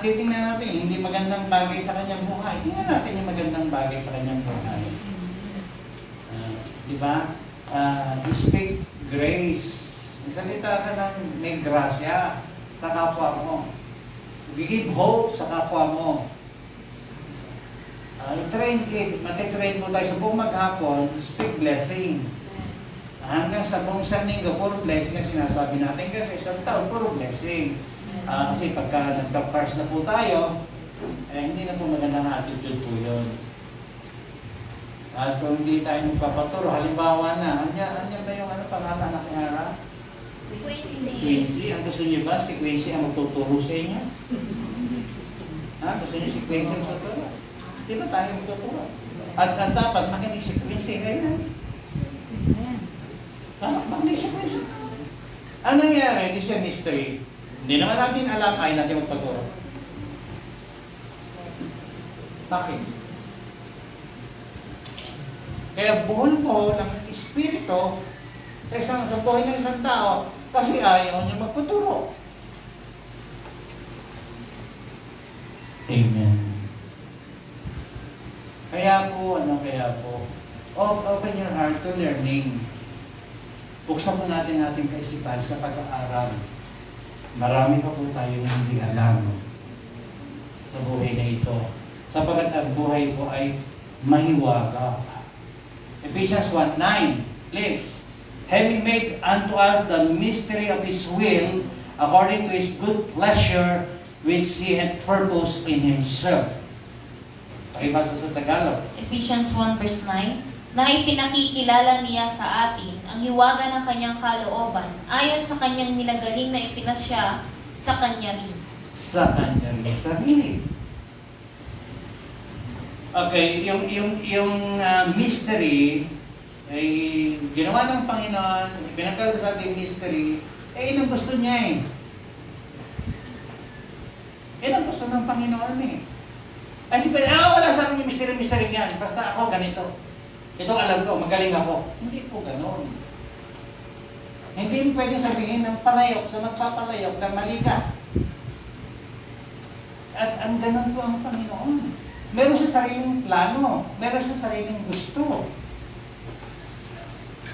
titingnan natin, hindi magandang bagay sa kanyang buhay. Tingnan natin yung magandang bagay sa kanyang buhay. Di ba? You speak grace. Salita ka ng may grasya sa kapwa mo. Give hope sa kapwa mo. Matitrain mo tayo sa buong maghapon, speak blessing. Hanggang sa buong isang linggo, puro blessing ang sinasabi natin kasi isang taon, puro blessing. Kasi pagka nagka-cars na po tayo, hindi na po magandang attitude po yun. At kung hindi tayo magpapaturo, halimbawa na, anya ba yung pangalan na kanyara? Quincy. Ang gusto niyo ba si Quincy ang magtuturo sa inyo? Gusto niyo si Quincy ang magtuturo? Di ba tayo magtuturo? At dapat makinig si Quincy. Makinig si Quincy. Ang nangyari, hindi siya mystery. Hindi naman natin alam, ay natin magpaturo. Bakit? Kaya buhol po ng espiritu sa buhay ng isang tao kasi ayaw niya magpaturo. Amen. Kaya po, open your heart to learning. Buksan po natin ating kaisipan sa pag-aaral. Marami pa po tayong hindi alam sa buhay na ito. Sapagat ang buhay po ay mahiwaga. Ephesians 1:9, please. having made unto us the mystery of His will, according to His good pleasure, which He had purposed in Himself. Pakibasa sa Tagalog. Ephesians 1 verse 9, na ipinakikilala niya sa atin ang hiwaga ng kanyang kalooban ayon sa kanyang nilagaling na ipinasya sa kanya rin. Sa kanyang sarili. Okay, yung mystery ay ginawa ng Panginoon, pinagkala sa ating mystery, yun ang gusto niya eh. Yun ang gusto ng Panginoon eh. Ay di ba, wala sa akin yung mystery yan, basta ako ganito. Ito alam ko, magaling ako. Hindi po ganon. Hindi pwede sabihin ng palayok sa magpapalayok na mali ka. At ang ganon po ang Panginoon. Meron siya sariling plano. Meron siya sariling gusto.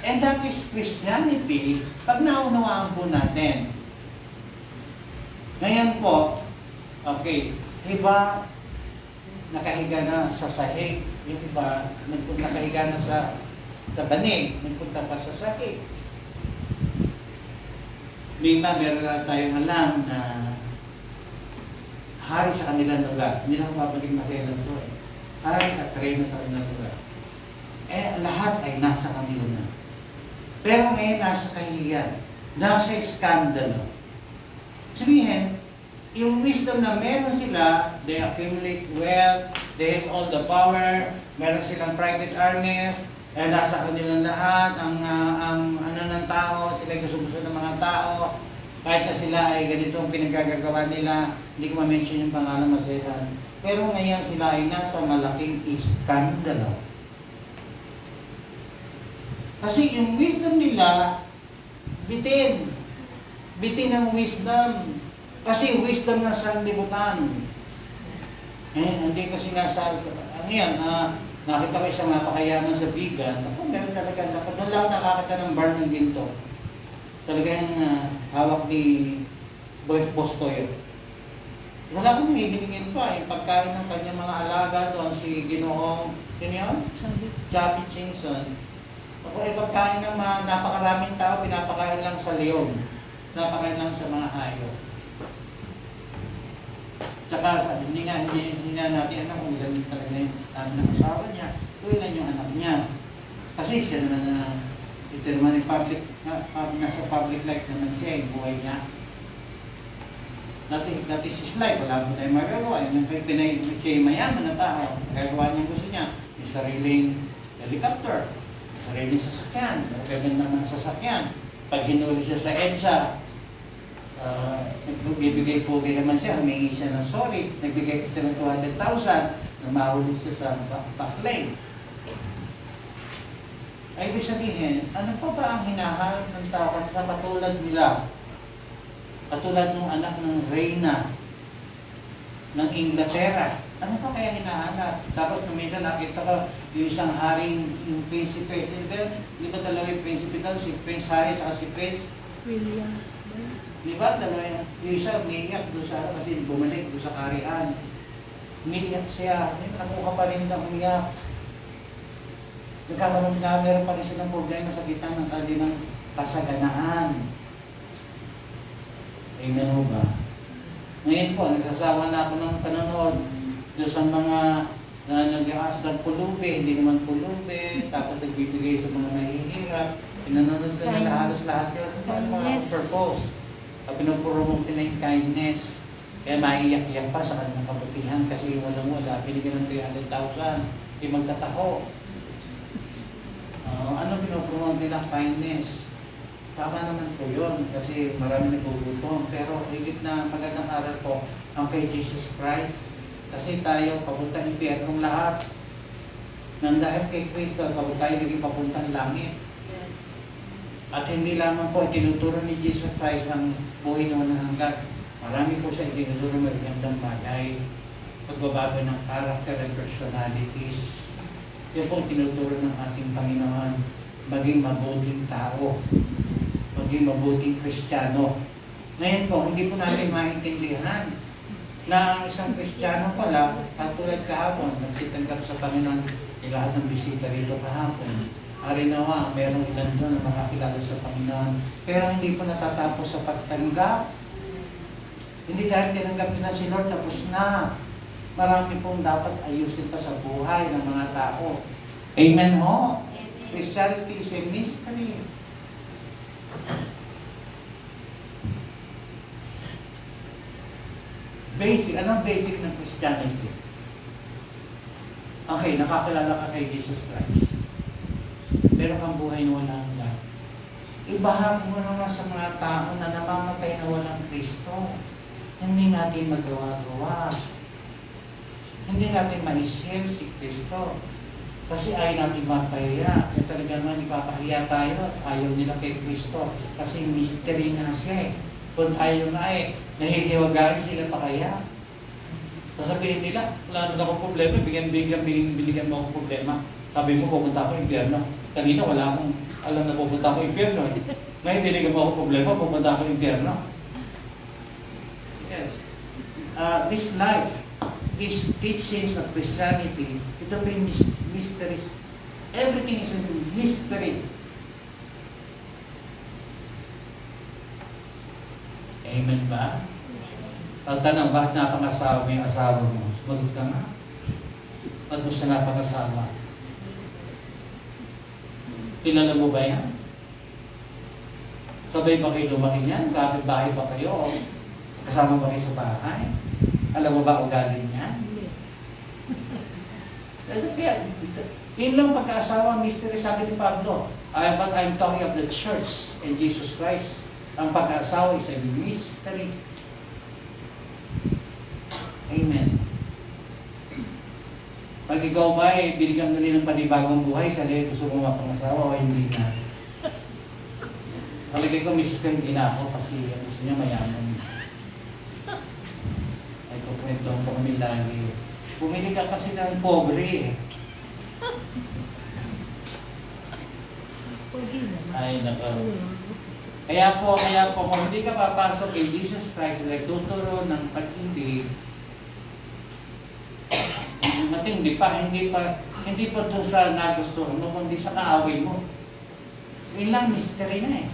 And that is Christianity pag naunawaan po natin. Ngayon po, okay, diba nakahiga na sa sahig, yung iba nakahiga na sa banig, nagpunta pa sa sahig. May iba, meron tayong alam na hari sa kanilang lugar. Hindi na mababalik maselan to eh. Hari at reyna sa kanilang lugar. Lahat ay nasa kanila na. Pero ngayon nasa kahihiyan, nasa iskandalo. Sabihin, yung wisdom na meron sila, they accumulate wealth, they have all the power, meron silang private armies, nasa kanilang lahat, ang ano ng tao, sila gusto ng mga tao, kahit na sila ay ganito ang pinagagagawa nila, hindi ko ma-mention yung pangalan maselan. Pero ngayon sila ay nasa malaking iskandalo. Kasi yung wisdom nila, bitin ang wisdom. Kasi wisdom ng sanlibutan. Hindi ko sinasabi ko. Ano yan? Nakita ko isang napakayaman sa bigan. Ako, meron talaga. Doon lang nakakita ng bar ng ginto. Talagang hawak ni Boss Toyo. Wala akong hihilingin pa. Yung pagkain ng kanyang mga alaga doon, si Ginoong, yun yun? Chubby Chingson. Ako ay pagkain ng napakaraming tao, pinapakain lang sa leon. Napakain lang sa mga hayop. Tsaka hindi nga natin anak kung ilan talaga yung ng asawa niya, kung ilan yung anak niya. Kasi siya naman ito naman yung nasa public life naman siya, yung buhay niya. That is his life, wala mo tayong magagawa. Yung siya yung mayaman na tao, magagawa niya gusto niya. May sariling helicopter, may sariling sasakyan, magaganda ng sasakyan. Pag hinuli siya sa EDSA, nagbibigay po naman siya, humingi siya ng sorry, nagbigay siya ng 200,000 na mahuli siya sa bus lane. Ay, ibig sabihin, ano pa ba ang hinahanap ng tao katulad nila? Katulad ng anak ng reyna ng Inglaterra. Ano pa kaya hinahanap? Tapos nung minsan nakita ko yung isang haring, yung prinsipe. Di ba dalawa yung prinsipe daw? Si Prince Harry at si Prince William. Di ba? Dalawa yung isa umiiyak doon sa kasi bumalik doon sa karian. Umiiyak siya. Nakuha pa rin na umiyak. Nagkakaroon na meron pa rin silang problema sa gitna ng kanilang kasaganaan. Amen ho ba? Ngayon po, nagsasawa na ako ng panonood doon sa mga nag-aas ng pulubi, hindi naman pulubi, tapos nagbibigay sa mga mahihirap. Pinanonood ko na halos lahat yun. Ano mga purpose? Pinupromote na yung kindness. Kaya maiiyak-iyak pa sa kanilang kabutihan kasi walang-wala. Binigyan ng 300,000. Di magtataho. Ano pinupromote nila? Kindness. Tama naman po yun kasi marami nagugutom. Pero higit na magandang aral po ang kay Jesus Christ. Kasi tayo papunta ng impyernong lahat. Nang dahil kay Kristo, tayo naging papuntang langit. At hindi lamang po tinuturo ni Jesus Christ ang buhay na walang hanggan. Marami po siya itinuturo ng magandang bagay. Pagbabago ng character and personalities. Yan po tinuturo ng ating Panginoon. Maging mabuting tao. Maging mabuting Kristiyano. Ngayon po, hindi po natin maintindihan na ang isang Kristiyano pala, katulad kahapon, nagsitanggap sa Panginoon lahat ng bisita rito kahapon. Harinawa, merong ilan doon na makakilala sa Panginoon. Pero hindi po natatapos sa pagtanggap. Hindi dahil tinanggap nila si Lord, tapos na. Marami pong dapat ayusin pa sa buhay ng mga tao. Amen ho? Christianity is a mystery. Basic. Anong basic ng Christianity? Okay, nakakilala ka kay Jesus Christ. Meron kang buhay na walang hanggan. Ibahagi mo naman sa mga tao na namamatay na walang Kristo. Hindi natin magawa-gawa. Hindi natin ma-share si Kristo. Kasi ayaw natin mapahiya. Kaya talaga naman ipapahiya tayo at ayaw nila kay Kristo. Kasi mystery nga siya eh. Kung tayo na nahihiwagain sila pa kaya. Sasabihin nila, wala na akong problema, binigyan mo akong problema. Sabi mo, pupunta ako impyerno. Kanina wala akong alam na pupunta ako impyerno. Ngayon, binigyan mo akong problema, pupunta ako impyerno. Yes. This life, these teachings of Christianity, ito po yung mysteries. Everything is a mystery. Amen ba? Pagtanong, bakit napangasawa mo yung asawa mo? Sumagot ka nga. Ba't mo siya napangasawa? Kilala mo ba yan? Sabay ba kayo lumaki niyan? Kapit bahay ba kayo? Kasama ba kayo sa bahay? Alam mo ba ugali niyan? Kaya, yun lang pagkaasawa, mystery, sabi ni Pablo. But I'm talking of the church and Jesus Christ. Ang pag-aasawa is a mystery. Amen. Pag ikaw ba binigyan na rin ng panibagong buhay, sali gusto mo mapangasawa o hindi na? Palagay ko, miss ko hindi na ako kasi gusto niya mayaman. Ay, kukwento ko kami lagi. Bumili ka kasi ng pobre eh. Ay, nako. Kaya po, kung hindi ka papasok kay Jesus Christ, nagtuturo ng pag-ibig, matindi pa, hindi pa doon sa nagustuhan mo, kundi sa kaaway mo. Ilang mystery na eh.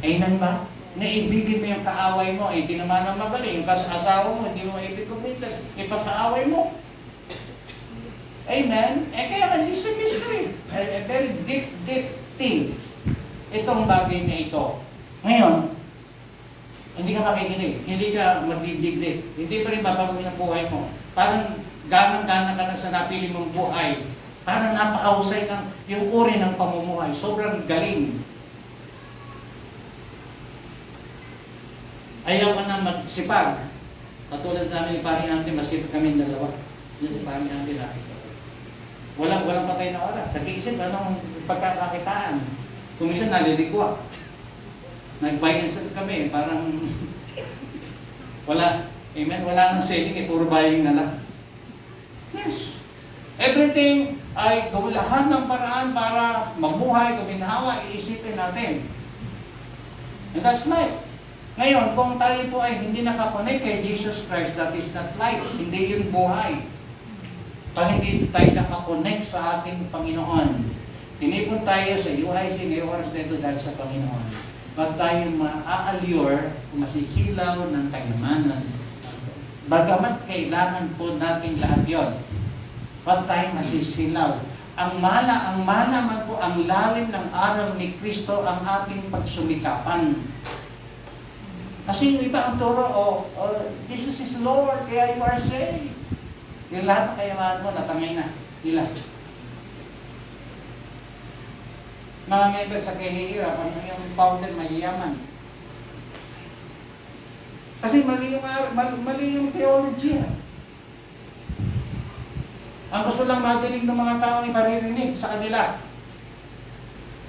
Amen ba? Naibigin mo yung kaaway mo, di naman ang magaling. Yung asawa mo, hindi mo maibig kuminsan, ipagkaaway mo. Amen? Kaya ka, this is a mystery. A very deep things. Itong bagay na ito. Ngayon, hindi ka makikinig, hindi ka magdidigdig, hindi pa rin mapagawin ang buhay mo. Parang ganang-gana ka lang sa napili mong buhay. Parang napakahusay ng yung uri ng pamumuhay. Sobrang galing. Ayaw ka na magsipag. Katulad namin ni Paring Ante, masipag kami dalawa. Yun si Paring Ante natin. Walang patay na oras. Nag-iisip, anong pagkakakitaan? Kung minsan naliligwa. Nag-buy-and-sell kami, parang wala. Amen? Wala nang selling, puro buying na lang. Yes. Everything ay lahat ng paraan para mamuhay, guminhawa, iisipin natin. And that's life. Ngayon, kung tayo po ay hindi nakakonect kay Jesus Christ, that is not life. Hindi yun buhay. Pag hindi tayo nakakonect sa ating Panginoon, tinipon tayo sa UIC ngayong oras na ito dahil sa Panginoon. Pag tayo maa-allure, masisilaw ng kayamanan. Bagamat kailangan po natin lahat yun. Pag tayo masisilaw. Ang malaman po, ang lalim ng aral ni Kristo ang ating pagsumikapan. Kasi yung iba ang turo, Jesus is Lord, kaya you are saved. Yung lahat ng kayamanan mo, natangay na. Nila. Mga member sa kahihirap, yung founder mayayaman. Kasi mali yung theology. Ang gusto lang madinig ng mga tao ay maririnig sa kanila.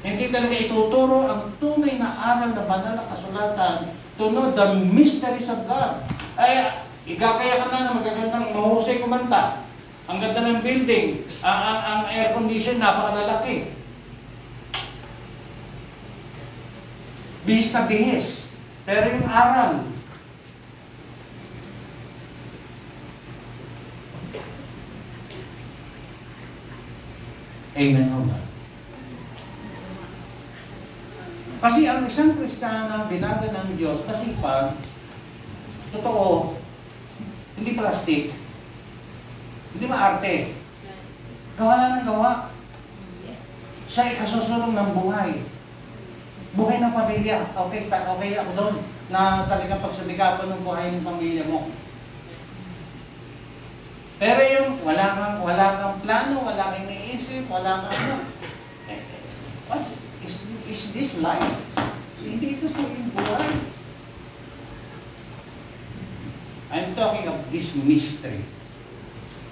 Hindi talaga ituturo ang tunay na aral na banal na kasulatan to know the mysteries of God. Ay, igagaya ka na magagandang mahusay kumanta. Ang ganda ng building, ang air condition napakalalaki. Bihis na bihis. Pero yung aral, amen. Kasi ang isang Kristiyano binago ng Diyos, masipag, totoo, hindi plastic, hindi maarte, gawa na ng gawa. Siya ay kasusulong ng buhay. Buhay ng pamilya. Okay ako doon na talagang pagsumikapan ng buhay ng pamilya mo. Pero yung wala kang plano, wala kang iniisip, wala kang what is this life? Hindi ito po yung buhay. I'm talking of this mystery.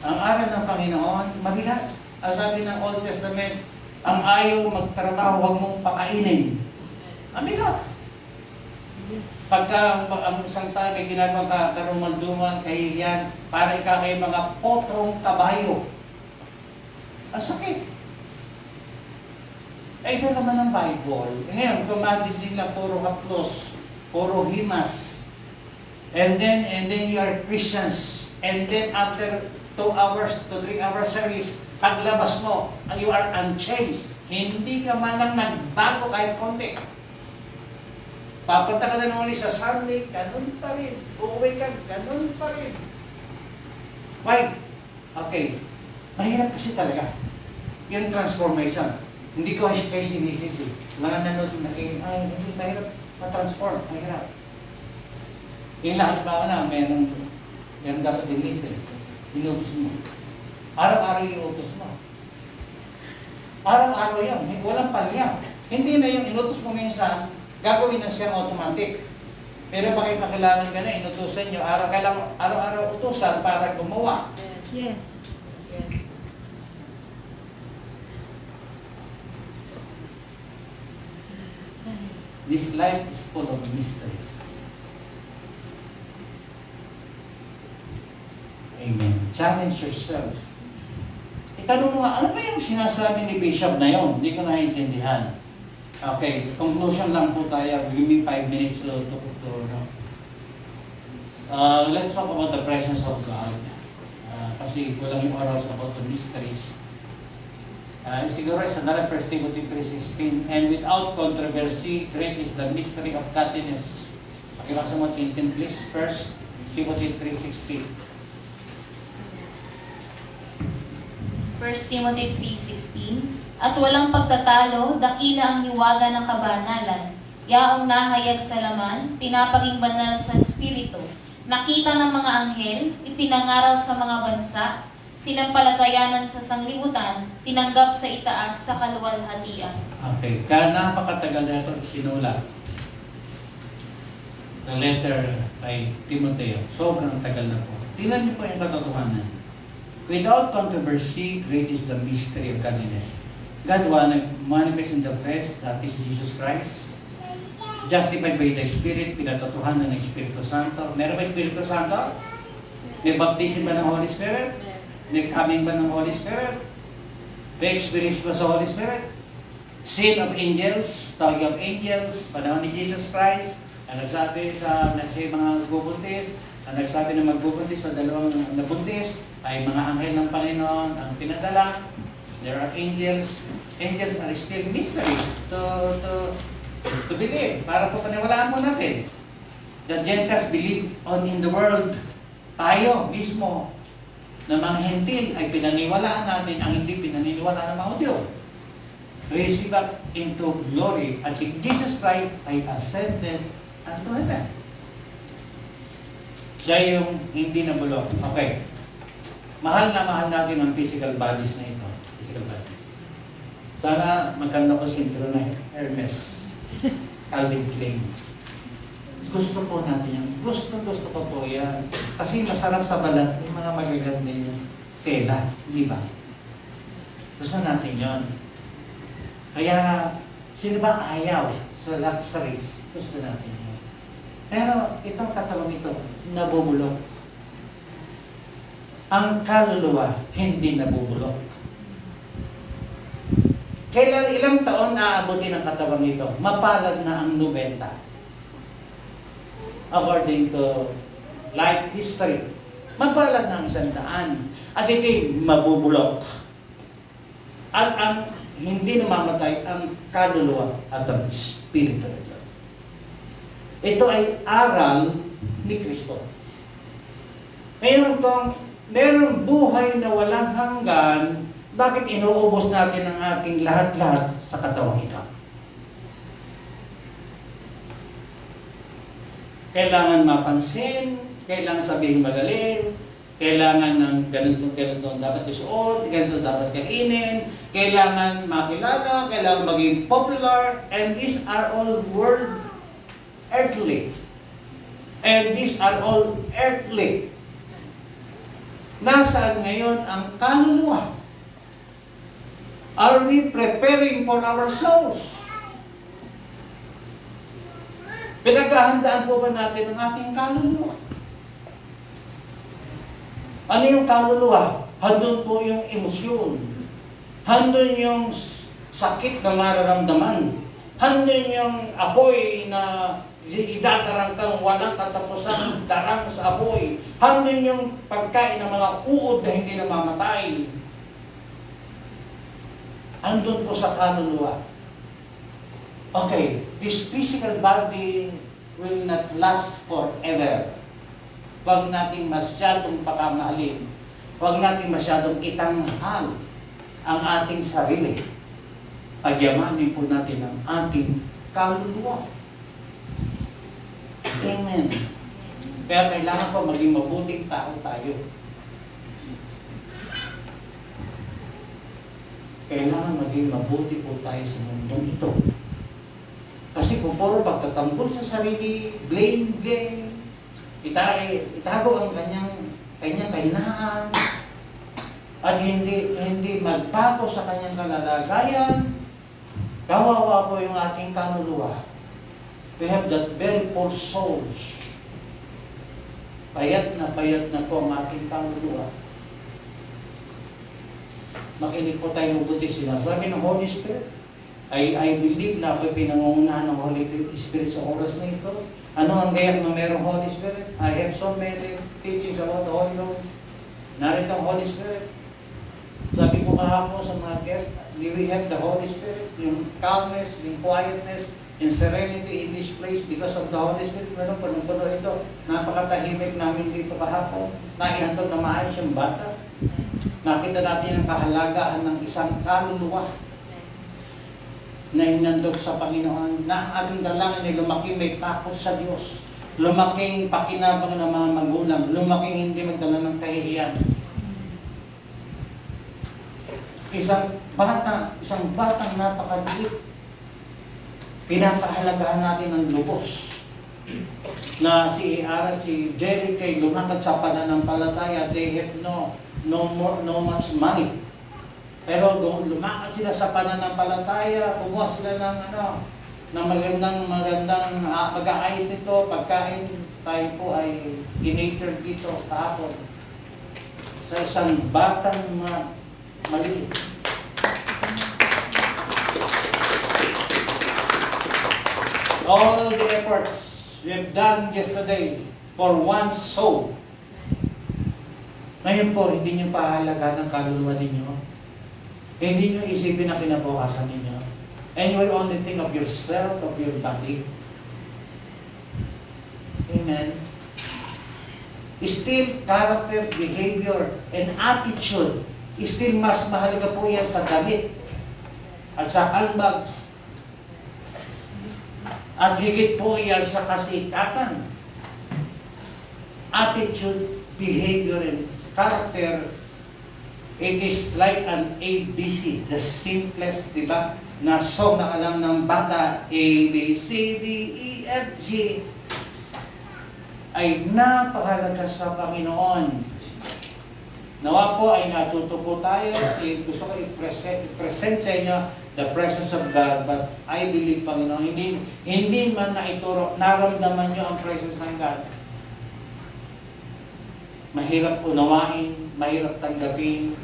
Ang aral ng Panginoon, mabigat. Ang sabi ng Old Testament, ang ayaw magtrabaho, huwag mong pakainin. Mabigat. Pagka ang isang tao may ginagawa ka, karumalduman, kahihiyan, para ikaw kay mga potrong kabayo. Ang sakit. Eh, ito naman ang Bible. Ngayon, commanded din lang puro haplos, puro himas. And then you are Christians. And then after 2 hours to 3 hours service, paglabas mo, you are unchanged. Hindi ka man lang nagbago kahit konti. Papunta ka na naman sa Sunday, ganun pa rin. Uuwi ka, ganun pa rin. Why? Okay. Mahirap kasi talaga. Yung transformation. Hindi ko kayo sinisisi. Sa mga nanood na kayo, ay, hindi mahirap ma-transform. Mahirap. Yung lahat ba na, meron dapat dinisin. Inutos mo. Araw-araw yung utos mo. Araw-araw yan. Walang palya. Hindi na yung inutos mo minsan, gagawin na siyang automatic. Pero bakit kakilala ka na, inutusan nyo, araw-araw utusan para gumawa. Yes. Yes. This life is full of mysteries. Amen. Challenge yourself. Itanong mo nga, ano ba yung sinasabi ni Bishop na yun? Hindi ko naiintindihan. Okay, conclusion lang po tayo. Give me 5 minutes to let's talk about the presence of God. Kasi kulang yung oras about the mysteries. Siguro sa 1 Timothy 3:16, and without controversy, great is the mystery of godliness. Pakibasa mo, Tintin, please. 1 Timothy 3:16. 1 Timothy 3:16, at walang pagtatalo, dakila ang hiwaga ng kabanalan, yaong nahayag sa laman, pinapaging banal sa Espiritu, nakita ng mga anghel, ipinangaral sa mga bansa, sinampalatayanan sa sanglibutan, tinanggap sa itaas sa kaluwalhatian. Okay, kaya napakatagal na ito sinulat. The letter kay Timoteo, sobrang tagal na po. Tingnan niyo po yung katotohanan. Without controversy, great is the mystery of godliness. God manifest in the flesh, that is Jesus Christ. Justified by the Spirit, pinatotohanan ng Espiritu Santo. Meron ba Espiritu Santo? May baptism ba ng Holy Spirit? May coming ba ng Holy Spirit? May experience ba sa Holy Spirit? Sin of angels, tawag of angels, panahon ni Jesus Christ, ang nagsabi sa mga nagbubuntis, ang nagsabi na magbubuntis sa dalawang nabuntis, ay mga anghel ng Panginoon ang pinadala. There are angels. Angels are still mysteries to believe. Para po paniwalaan mo natin. The Gentiles believe on in the world. Tayo mismo na mga hentil ay pinaniwalaan natin ang hindi pinaniniwalaan ng mga Hudyo. Receive up into glory. At si Jesus Christ ay ascended unto heaven. Siya yung hindi nabulok. Okay. Mahal na mahal natin ang physical bodies na ito. Physical bodies. Sana magkanda ko sintro na Hermes. Calvin Klein. Gusto po natin yan. Gusto ko po yan. Kasi masarap sa balat yung mga magaganda yung tela. Di ba? Gusto natin yon. Kaya, sino ba ayaw sa luxuries? Gusto natin yun. Pero itong katawan ito, nabubulok. Ang kaluluwa, hindi nabubulok. Kailan ilang taon aabutin ang katawan nito? Mapalad na ang 90. According to life history. Mapalad na ang 100. At ito'y mabubulok. At ang hindi namamatay ang kaluluwa at ang espiritu ng Diyos. Ito ay aral ni Kristo. Ngayon merong buhay na walang hanggan, bakit inuubos natin ang ating lahat-lahat sa katawang ito? Kailangan mapansin, kailangan sabihin magaling, kailangan ng ganito dapat isuot, ganito dapat kainin, kailangan makilala, kailangan maging popular, and these are all world earthly. And these are all earthly. Nasaan ngayon ang kaluluwa? Are we preparing for our souls? Pinaghahandaan po ba natin ang ating kaluluwa? Ano yung kaluluwa? Handun po yung emosyon. Handun yung sakit na mararamdaman. Handun yung apoy na idadarang kang walang katapusang darang sa apoy. Handun yung pagkain ng mga uod na hindi namamatay. Andun po sa kaluluwa. Okay, this physical body will not last forever. Huwag natin masyadong pakamahalin. Huwag natin masyadong itanghal ang ating sarili. Pagyamanin po natin ang ating kaluluwa. Amen. Kaya kailangan pa maging mabuting tao tayo. Kailangan maging mabuti po tayo sa mundong ito. Kasi kung puro pagtatanggol sa sarili, blame game, itago ang kanyang kahinaan, at hindi magbago sa kanyang kalalagayan, kawawa po yung ating kaluluwa. We have that very poor souls. Payat na po ang ating kaluluwa. Makinig po tayo mabuti sinasabi ng Holy Spirit. I believe na ako'y pinangungunahan ng Holy Spirit sa oras na ito. Ano ang gayak na mayroong Holy Spirit? I have so many teachings about the Holy Ghost. Narito ang Holy Spirit. Sabi ko kahapon sa mga guests, we have the Holy Spirit, yung calmness, yung quietness, and serenity in this place because of the Holy Spirit. Puno ito. Napakatahimik namin dito kahapon. Naihandog na maayos yung bata. Nakita natin ang kahalagahan ng isang kaluluwa na hinandog sa Panginoon, na ang ating dalangin ay lumaking may takot sa Diyos, lumaking pakinabang ng mga magulang, lumaking hindi magdala ng kahihiyan. Isang batang napakaliit, pinapahalagahan natin ng lubos. Na si Jerry Kay lumakad sa pananampalataya, they have no much money. Pero lumakad sila sa pananampalataya, kumuha sila ng magandang pag-aayos nito, pagkain. Tayo po ay ginator dito kahapon sa isang batang maliit. All the efforts we have done yesterday for one soul. Ngayon po, hindi nyo pahalaga ng kaluluwa ninyo. Hindi nyo isipin na kinabukasan ninyo. And you will only think of yourself, of your body. Amen. Still, character, behavior, and attitude, still mas mahalaga po yan sa damit at sa handbags. At higit po yan sa kasikatan. Attitude, behavior, and character, it is like an ABC, the simplest, di ba? Na song na alam ng bata, A, B, C, D, E, F, G, ay napahalaga sa Panginoon. Nawa po ay natuto po tayo. Gusto ko i-present sa inyo the presence of God, but I believe, Panginoon, hindi man na ituro, naramdaman nyo ang presence ng God. Mahirap unawain, mahirap tanggapin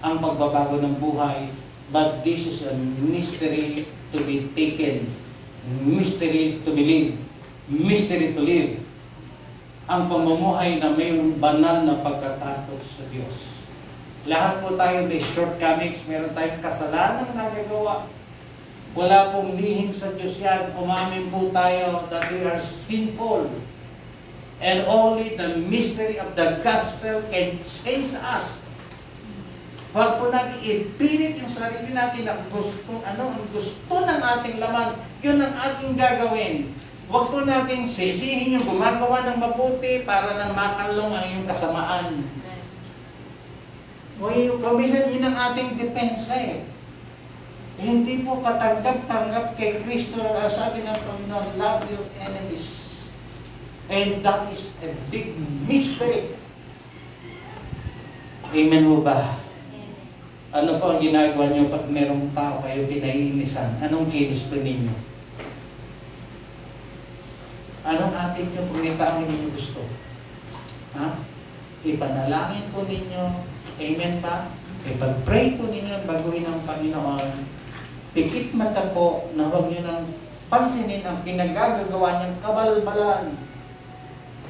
ang pagbabago ng buhay, but this is a mystery to be taken, mystery to believe, mystery to live. Ang pamumuhay na mayroong banal na pagkatakot sa Diyos. Lahat po tayo may shortcomings, meron tayong kasalanan na nagagawa. Wala pong lihim sa Diyos yan. Umamin po tayo that we are sinful. And only the mystery of the gospel can change us. Huwag po natin ipilit yung sarili natin na ang gusto ng ating laman, yun ang ating gagawin. Huwag po natin sisihin yung gumagawa ng mabuti para nang makalong ang iyong kasamaan. Kumisan yun ang ating depensa eh. Hindi po katanggap-tanggap kay Kristo na sabi ng Panginoon, love your enemies. And that is a big mystery. Amen ho ba? Ano po ang ginagawa nyo pag merong tao kayo kinaiinisan? Anong kilos po ninyo? Anong atin nyo kung may tao ninyo gusto? Ha? Ipanalangin po ninyo. Amen ba? Ipag-pray po ninyo, baguhin ng Panginoon. Pikit mata po na huwag nyo nang pansinin ang pinagagagawa niyang kabalbalan.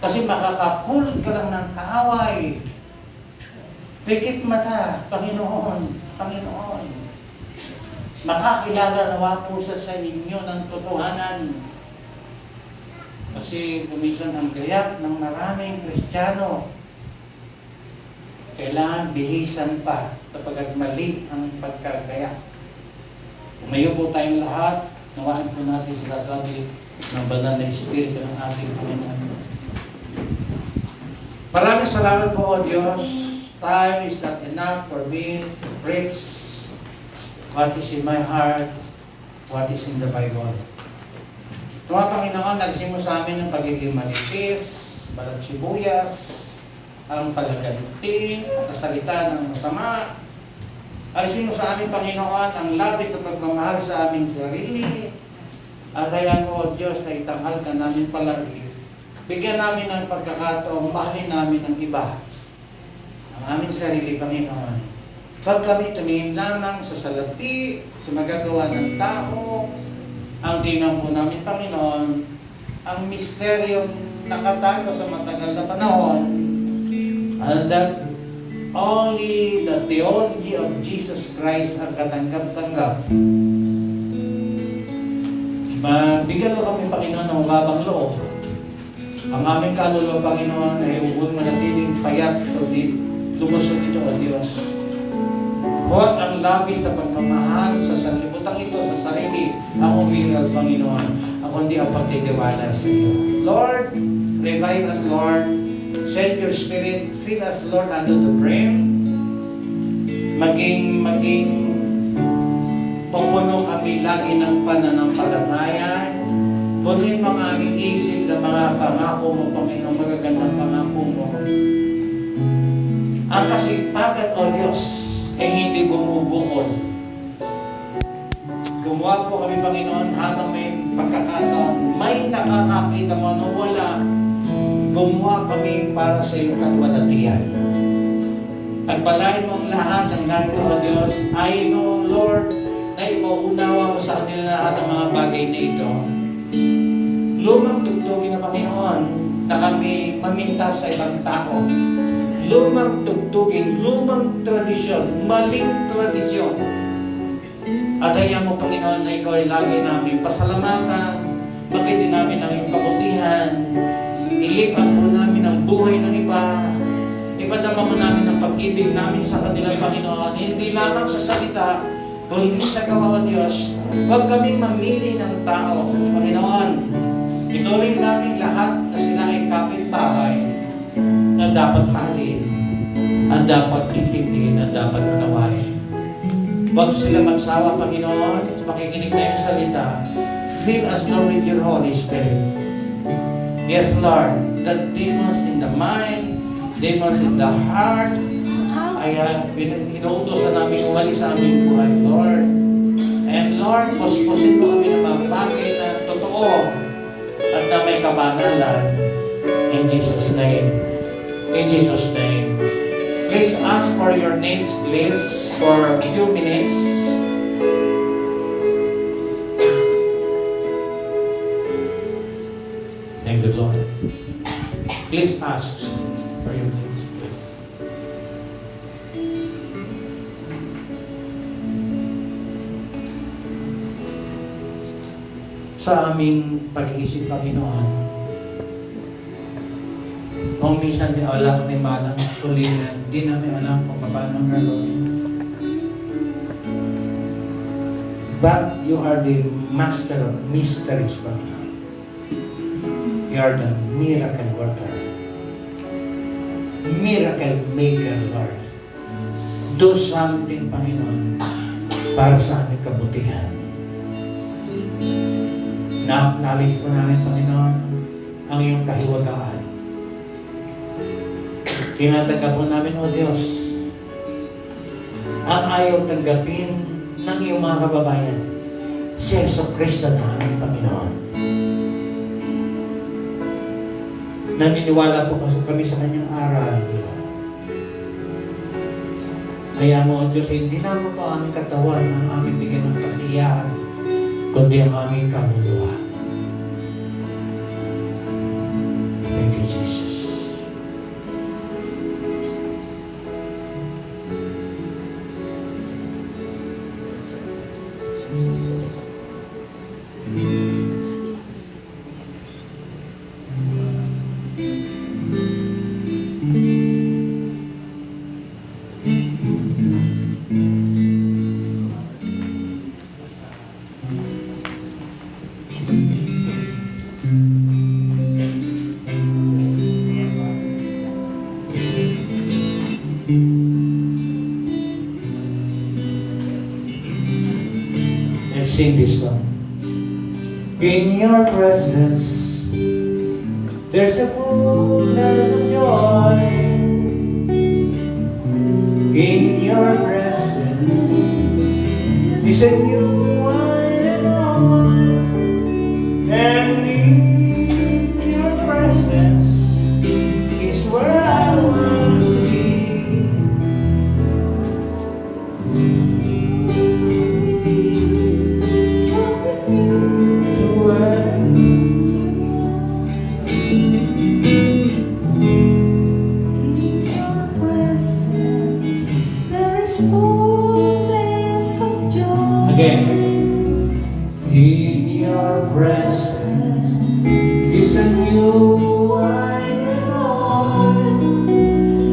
Kasi makakapulot ka lang ng kaaway. Pikit mata, Panginoon, Panginoon. Makakilala nawa po sa inyo ng totohanan. Kasi kumisan ang gayak ng maraming Kristiyano. Kailangan bihisan pa kapag mali ang pagkagayak. Umayo po tayong lahat, nawaan po natin sila sabi ng banal na Espiritu ng ating Panginoon. Maraming salamat po, O Diyos. Time is not enough for me to preach what is in my heart, what is in the Bible. Mga Panginoon, nagsimula sa amin ng pagiging manipis, balat sibuyas, ang palaganti, ang kasalita ng masama. Alisin mo sa amin, Panginoon, ang labis sa pagmamahal sa aming sarili. At hayaan mo, O Diyos, na itanghal ka namin palagi. Bigyan namin ng pagkakataong mahalin namin ang iba. Ang aming sarili, Panginoon. Pag kami tumingin lamang sa salati, sa magagawa ng tao, ang tingnan po namin, Panginoon, ang misteryong nakatago sa matagal na panahon, and that only the theology of Jesus Christ ang katanggap-tanggap. Bigyan mo kami, Panginoon, ng mababang loob. Ang aming kaluluwa, Panginoon, ay huwag manatiling payat o lumusot ito, O Diyos. Huwag ang labis sa pagmamahal sa sanlibutan ito, sa sarili, ang umiral, Panginoon, ang kundi ang pagtitiwala sa iyo. Lord, revive us, Lord. Send your Spirit, fill us, Lord, unto the brim. Maging pupuno kami lagi ng pananampalataya. Punuin mo ang aming isip na mga pangako mo, Panginoon, magagandang pangako mo. Ang kasipagan, O Diyos, ay hindi bumubukol. Gumawa po kami, Panginoon, habang may pagkakataon, may nakakakita mo na wala. Gumawa kami para sa iyong kalwalatian. Pagpalain mo ang lahat ng narito, O Diyos. I know, Lord, na ipauunawa mo sa kanila lahat ang mga bagay na ito. Lumang tugtugin na, Panginoon, na kami maminta sa ibang tao. Lumang tugtugin, lumang tradisyon, maling tradisyon. At hayaan mo, Panginoon, na ikaw ay lagi namin pasalamatan, bagitin namin ang iyong kabutihan, ilipan po namin ang buhay ng iba, ipadama mo namin ang pag-ibig namin sa kanila, Panginoon, hindi lamang sa salita, kundi sa gawa, O Diyos. Huwag kaming mamili ng tao, Panginoon. Ituloy namin lahat na sila ay kapitbahay na dapat mahalin, at dapat intindihin, at dapat unawain. Huwag sila magsawa, Panginoon, sa pakikinig na iyong salita. Fill us, Lord, with your Holy Spirit. Yes, Lord, that demons in the mind, demons in the heart, ay inuutosan namin umalis sa aming buhay, Lord. And Lord, puspusin mo kami ng mga bagay na totoo at na may kabanalan. In Jesus' name. In Jesus' name. Please ask for your needs, please, for a few minutes. Thank you, Lord. Please ask for your needs, please. sa aming pag-iisip, Panginoon. Kung minsan di wala kami malang sulinan, di namin alam kung paano gagawin. But you are the master of mysteries, Panginoon. You are the miracle worker. Miracle maker, Lord. Do something, Panginoon, para sa aming kabutihan. Na-acknowledge po namin, Panginoon, ang iyong kahiwagaan. Tinataga po namin, O Diyos, ang ayaw tanggapin ng iyong mga kababayan, si Yesu Cristo na aming Panginoon. Naniniwala po kasi kami sa kanyang aral. Kaya mo, O Diyos, hindi naman po aming katawan ang aming bigyan ng kasiyahan, kundi ang aming kaluluwa. Thank you, Jesus. Let's sing this song. In your presence, there's a fullness of joy. In your presence, is a new wine and wine. And in your presence is where I want to be. Again, in your presence is a new wine and oil,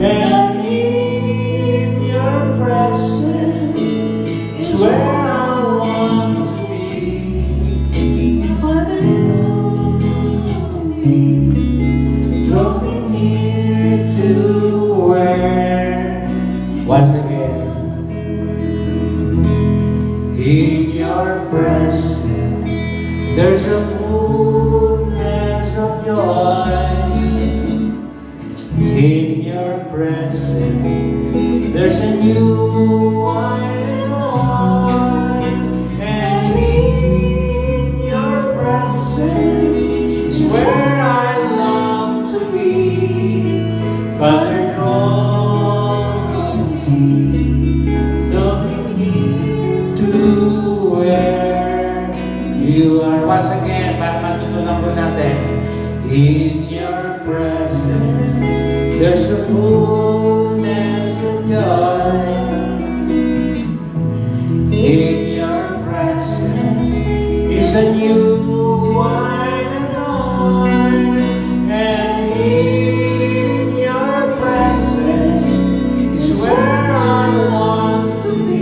and in your presence is where I want to be. Father, draw me near to where. Once again. In your presence, there's a fullness of joy. In your presence, there's a new wine and wine. And in your presence is where I long to be. Father, draw me to where you are. Once again, para matutunan po natin. In your presence, there's a fullness of joy. In your presence is a new wine and oil. And in your presence is where I want to be.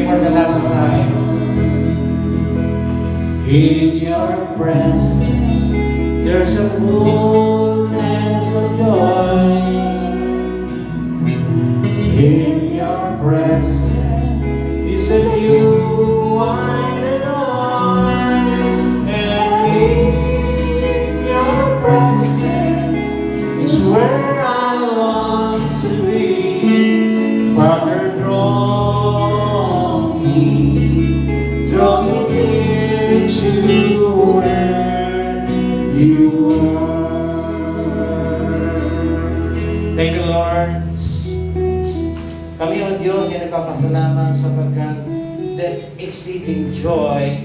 For the last time, in your presence, there's a fullness of joy. In your presence is a new wine and oil, and in your presence is where I want to be. Father, draw me near to where you are. Thank you, Lord. Kami, O Diyos, ay nagpapasalamat sapagkat the exceeding joy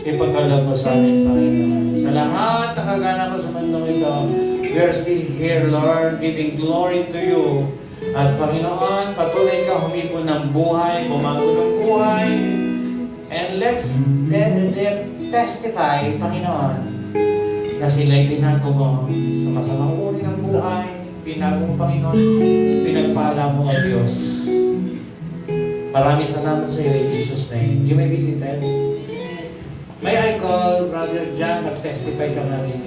ipagkalab mo sa amin, Panginoon. Sa lahat ng kaganapan sa mundong ito, we are still here, Lord, giving glory to you. At Panginoon, patuloy ka humipon ng buhay, bumago ng buhay. And let's let them testify, Panginoon, na sila'y binago mo sa masamang uri ng buhay. Binago mo, Panginoon, pinagpala mo, O Diyos. Maraming salamat sa iyo in Jesus' name. You may be seated. May I call Brother John, mag-testify ka na rin.